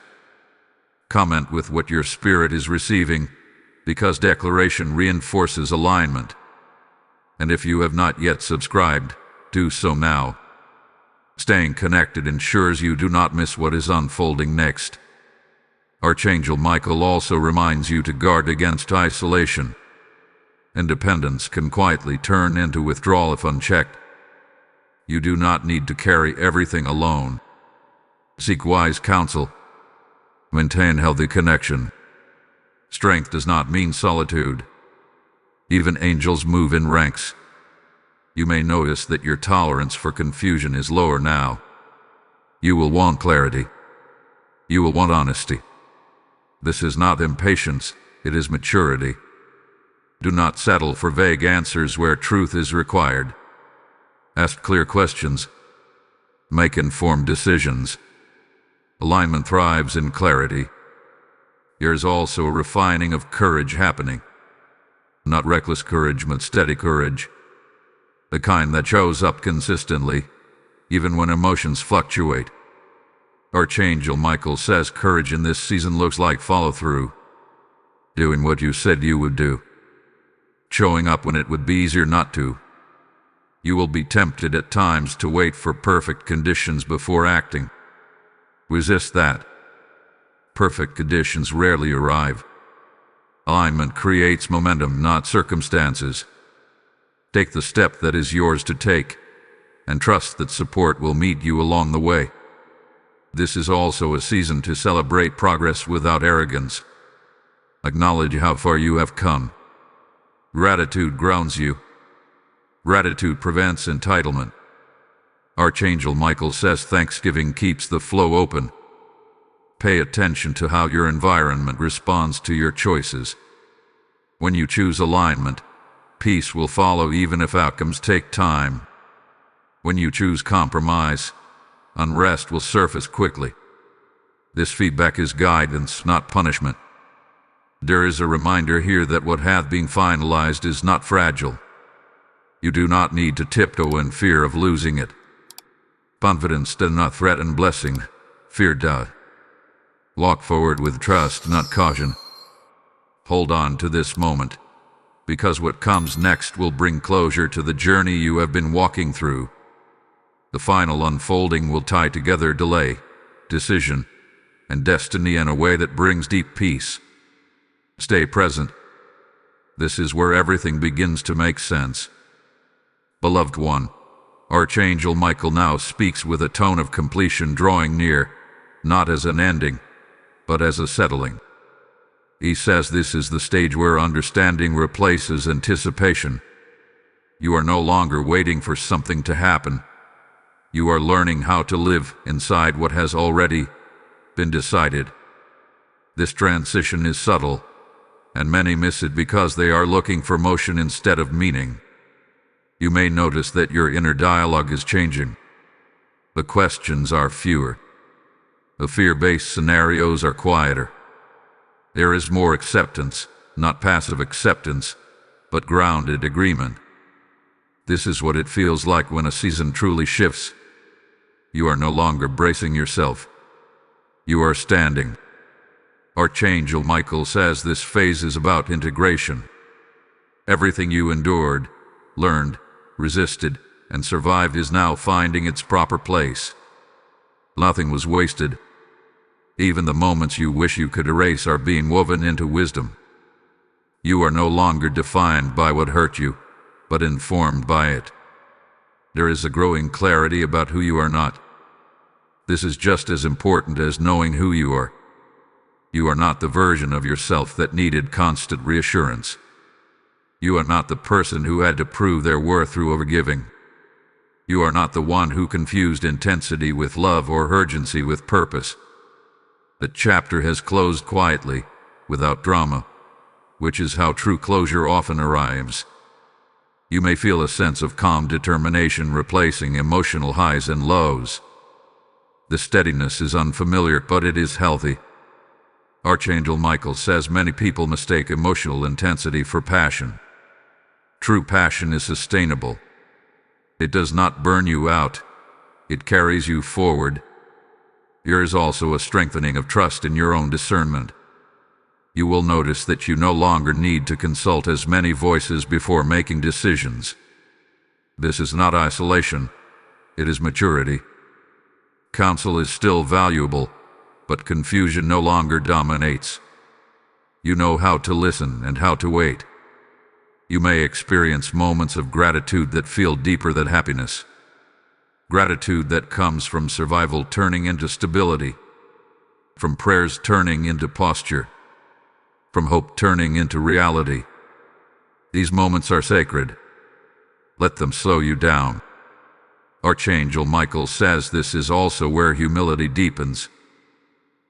Comment with what your spirit is receiving, because declaration reinforces alignment. And if you have not yet subscribed, do so now. Staying connected ensures you do not miss what is unfolding next. Archangel Michael also reminds you to guard against isolation. Independence can quietly turn into withdrawal if unchecked. You do not need to carry everything alone. Seek wise counsel. Maintain healthy connection. Strength does not mean solitude. Even angels move in ranks. You may notice that your tolerance for confusion is lower now. You will want clarity. You will want honesty. This is not impatience, it is maturity. Do not settle for vague answers where truth is required. Ask clear questions. Make informed decisions. Alignment thrives in clarity. There is also a refining of courage happening. Not reckless courage, but steady courage. The kind that shows up consistently, even when emotions fluctuate. Archangel Michael says courage in this season looks like follow-through. Doing what you said you would do. Showing up when it would be easier not to. You will be tempted at times to wait for perfect conditions before acting. Resist that. Perfect conditions rarely arrive. Alignment creates momentum, not circumstances. Take the step that is yours to take, and trust that support will meet you along the way. This is also a season to celebrate progress without arrogance. Acknowledge how far you have come. Gratitude grounds you. Gratitude prevents entitlement. Archangel Michael says thanksgiving keeps the flow open. Pay attention to how your environment responds to your choices. When you choose alignment, peace will follow even if outcomes take time. When you choose compromise, unrest will surface quickly. This feedback is guidance, not punishment. There is a reminder here that what hath been finalized is not fragile. You do not need to tiptoe in fear of losing it. Confidence does not threaten blessing, fear does. Walk forward with trust, not caution. Hold on to this moment, because what comes next will bring closure to the journey you have been walking through. The final unfolding will tie together delay, decision, and destiny in a way that brings deep peace. Stay present. This is where everything begins to make sense. Beloved one, Archangel Michael now speaks with a tone of completion drawing near, not as an ending, but as a settling. He says this is the stage where understanding replaces anticipation. You are no longer waiting for something to happen. You are learning how to live inside what has already been decided. This transition is subtle, and many miss it because they are looking for motion instead of meaning. You may notice that your inner dialogue is changing. The questions are fewer. The fear-based scenarios are quieter. There is more acceptance, not passive acceptance, but grounded agreement. This is what it feels like when a season truly shifts. You are no longer bracing yourself. You are standing. Archangel Michael says this phase is about integration. Everything you endured, learned, resisted, and survived is now finding its proper place. Nothing was wasted. Even the moments you wish you could erase are being woven into wisdom. You are no longer defined by what hurt you, but informed by it. There is a growing clarity about who you are not. This is just as important as knowing who you are. You are not the version of yourself that needed constant reassurance. You are not the person who had to prove their worth through overgiving. You are not the one who confused intensity with love or urgency with purpose. The chapter has closed quietly, without drama, which is how true closure often arrives. You may feel a sense of calm determination replacing emotional highs and lows. The steadiness is unfamiliar, but it is healthy. Archangel Michael says many people mistake emotional intensity for passion. True passion is sustainable. It does not burn you out. It carries you forward. There is also a strengthening of trust in your own discernment. You will notice that you no longer need to consult as many voices before making decisions. This is not isolation. It is maturity. Counsel is still valuable, but confusion no longer dominates. You know how to listen and how to wait. You may experience moments of gratitude that feel deeper than happiness. Gratitude that comes from survival turning into stability, from prayers turning into posture, from hope turning into reality. These moments are sacred. Let them slow you down. Archangel Michael says this is also where humility deepens.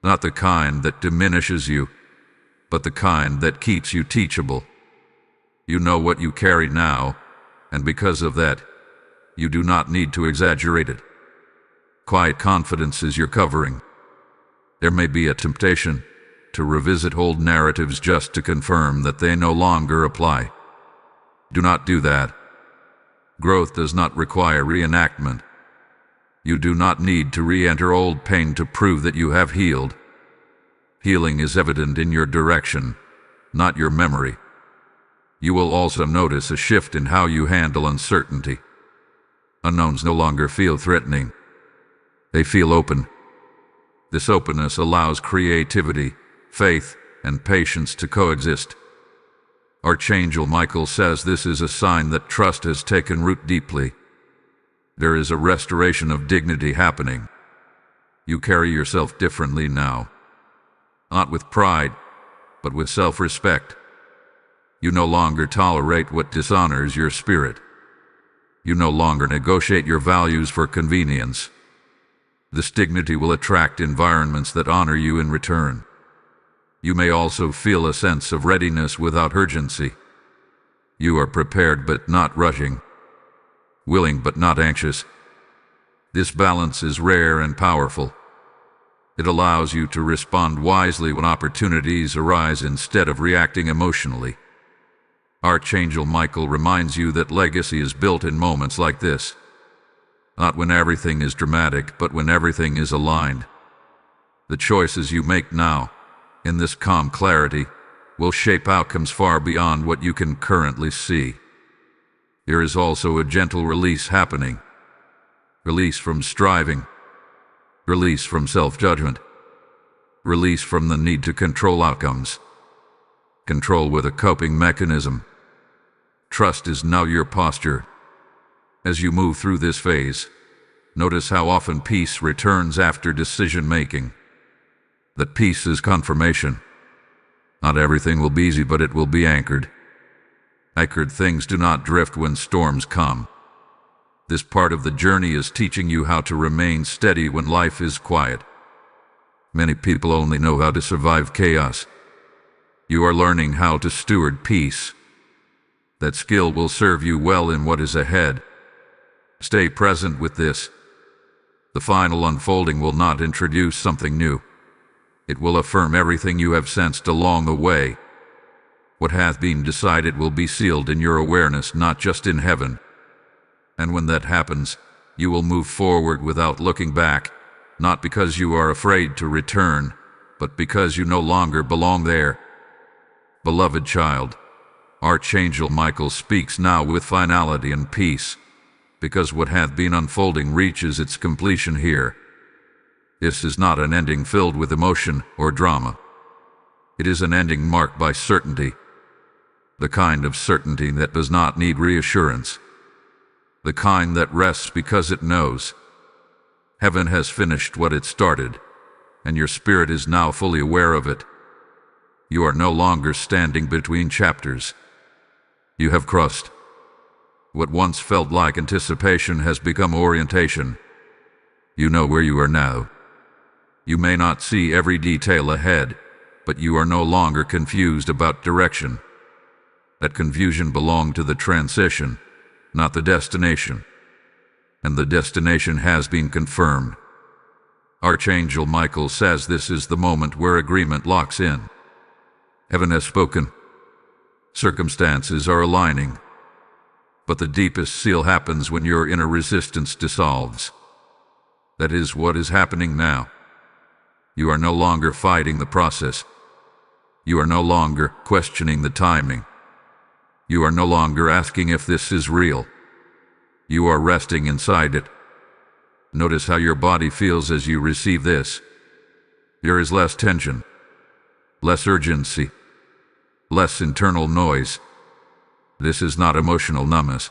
Not the kind that diminishes you, but the kind that keeps you teachable. You know what you carry now, and because of that, you do not need to exaggerate it. Quiet confidence is your covering. There may be a temptation to revisit old narratives just to confirm that they no longer apply. Do not do that. Growth does not require reenactment. You do not need to re-enter old pain to prove that you have healed. Healing is evident in your direction, not your memory. You will also notice a shift in how you handle uncertainty. Unknowns no longer feel threatening. They feel open. This openness allows creativity, faith, and patience to coexist. Archangel Michael says this is a sign that trust has taken root deeply. There is a restoration of dignity happening. You carry yourself differently now. Not with pride, but with self-respect. You no longer tolerate what dishonors your spirit. You no longer negotiate your values for convenience. This dignity will attract environments that honor you in return. You may also feel a sense of readiness without urgency. You are prepared but not rushing, willing but not anxious. This balance is rare and powerful. It allows you to respond wisely when opportunities arise instead of reacting emotionally. Archangel Michael reminds you that legacy is built in moments like this. Not when everything is dramatic, but when everything is aligned. The choices you make now, in this calm clarity, will shape outcomes far beyond what you can currently see. There is also a gentle release happening. Release from striving. Release from self-judgment. Release from the need to control outcomes. Control with a coping mechanism. Trust is now your posture. As you move through this phase, notice how often peace returns after decision-making. That peace is confirmation. Not everything will be easy, but it will be anchored. Anchored things do not drift when storms come. This part of the journey is teaching you how to remain steady when life is quiet. Many people only know how to survive chaos. You are learning how to steward peace. That skill will serve you well in what is ahead. Stay present with this. The final unfolding will not introduce something new. It will affirm everything you have sensed along the way. What hath been decided will be sealed in your awareness, not just in heaven. And when that happens, you will move forward without looking back, not because you are afraid to return, but because you no longer belong there. Beloved child, Archangel Michael speaks now with finality and peace, because what hath been unfolding reaches its completion here. This is not an ending filled with emotion or drama. It is an ending marked by certainty, the kind of certainty that does not need reassurance. The kind that rests because it knows. Heaven has finished what it started, and your spirit is now fully aware of it. You are no longer standing between chapters. You have crossed. What once felt like anticipation has become orientation. You know where you are now. You may not see every detail ahead, but you are no longer confused about direction. That confusion belonged to the transition, not the destination. And the destination has been confirmed. Archangel Michael says this is the moment where agreement locks in. Heaven has spoken. Circumstances are aligning. But the deepest seal happens when your inner resistance dissolves. That is what is happening now. You are no longer fighting the process. You are no longer questioning the timing. You are no longer asking if this is real. You are resting inside it. Notice how your body feels as you receive this. There is less tension, less urgency, less internal noise. This is not emotional numbness.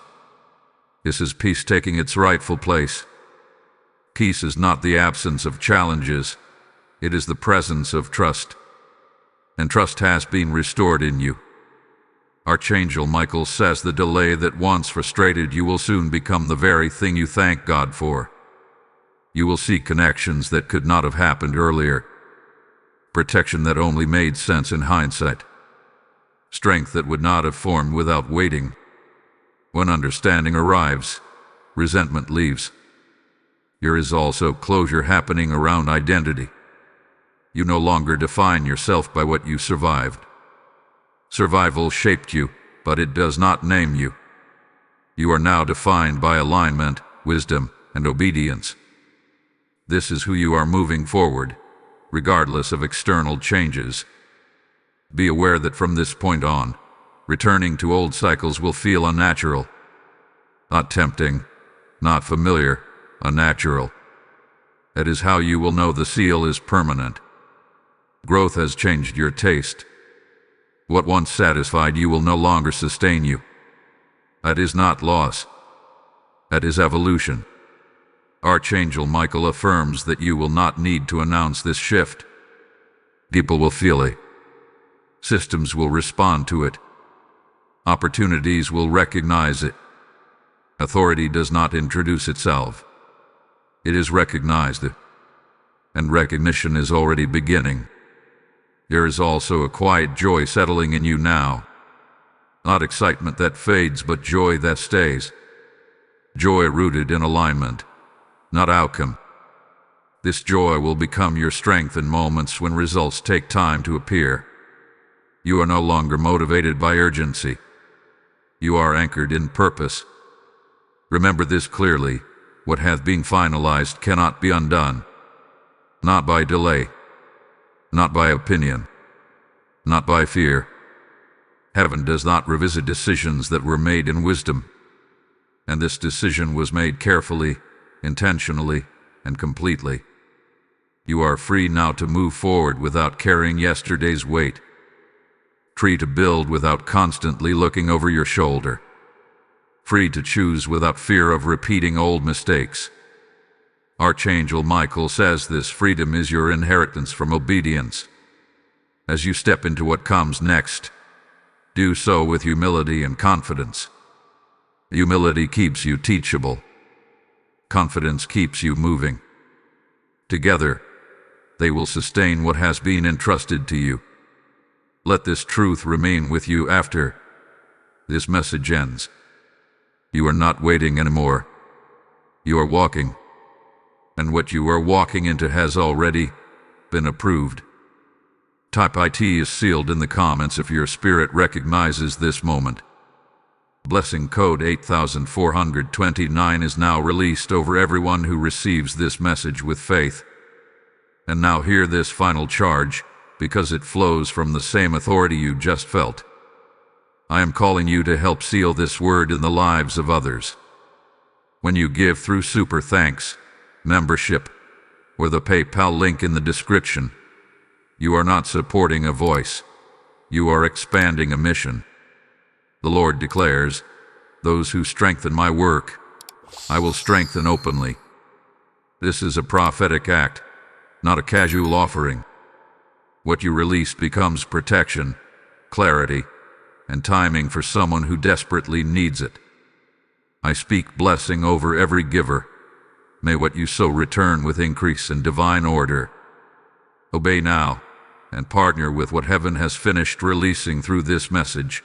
This is peace taking its rightful place. Peace is not the absence of challenges. It is the presence of trust. And trust has been restored in you. Archangel Michael says the delay that once frustrated you will soon become the very thing you thank God for. You will see connections that could not have happened earlier. Protection that only made sense in hindsight. Strength that would not have formed without waiting. When understanding arrives, resentment leaves. There is also closure happening around identity. You no longer define yourself by what you survived. Survival shaped you, but it does not name you. You are now defined by alignment, wisdom, and obedience. This is who you are moving forward, regardless of external changes. Be aware that from this point on, returning to old cycles will feel unnatural. Not tempting, not familiar, unnatural. That is how you will know the seal is permanent. Growth has changed your taste. What once satisfied you will no longer sustain you. That is not loss. That is evolution. Archangel Michael affirms that you will not need to announce this shift. People will feel it. Systems will respond to it. Opportunities will recognize it. Authority does not introduce itself. It is recognized. and recognition is already beginning. There is also a quiet joy settling in you now. Not excitement that fades, but joy that stays. Joy rooted in alignment, not outcome. This joy will become your strength in moments when results take time to appear. You are no longer motivated by urgency. You are anchored in purpose. Remember this clearly: what hath been finalized cannot be undone. Not by delay, not by opinion, not by fear. Heaven does not revisit decisions that were made in wisdom, and this decision was made carefully, intentionally, and completely. You are free now to move forward without carrying yesterday's weight. Free to build without constantly looking over your shoulder. Free to choose without fear of repeating old mistakes. Archangel Michael says this freedom is your inheritance from obedience. As you step into what comes next, do so with humility and confidence. Humility keeps you teachable. Confidence keeps you moving. Together, they will sustain what has been entrusted to you. Let this truth remain with you after this message ends. You are not waiting anymore. You are walking. And what you are walking into has already been approved. Type IT is sealed in the comments if your spirit recognizes this moment. Blessing code 8429 is now released over everyone who receives this message with faith. And now hear this final charge, because it flows from the same authority you just felt. I am calling you to help seal this word in the lives of others. When you give through Super Thanks, membership, or the PayPal link in the description, you are not supporting a voice. You are expanding a mission. The Lord declares, "Those who strengthen my work, I will strengthen openly." This is a prophetic act, not a casual offering. What you release becomes protection, clarity, and timing for someone who desperately needs it. I speak blessing over every giver. May what you sow return with increase and divine order. Obey now, and partner with what heaven has finished releasing through this message.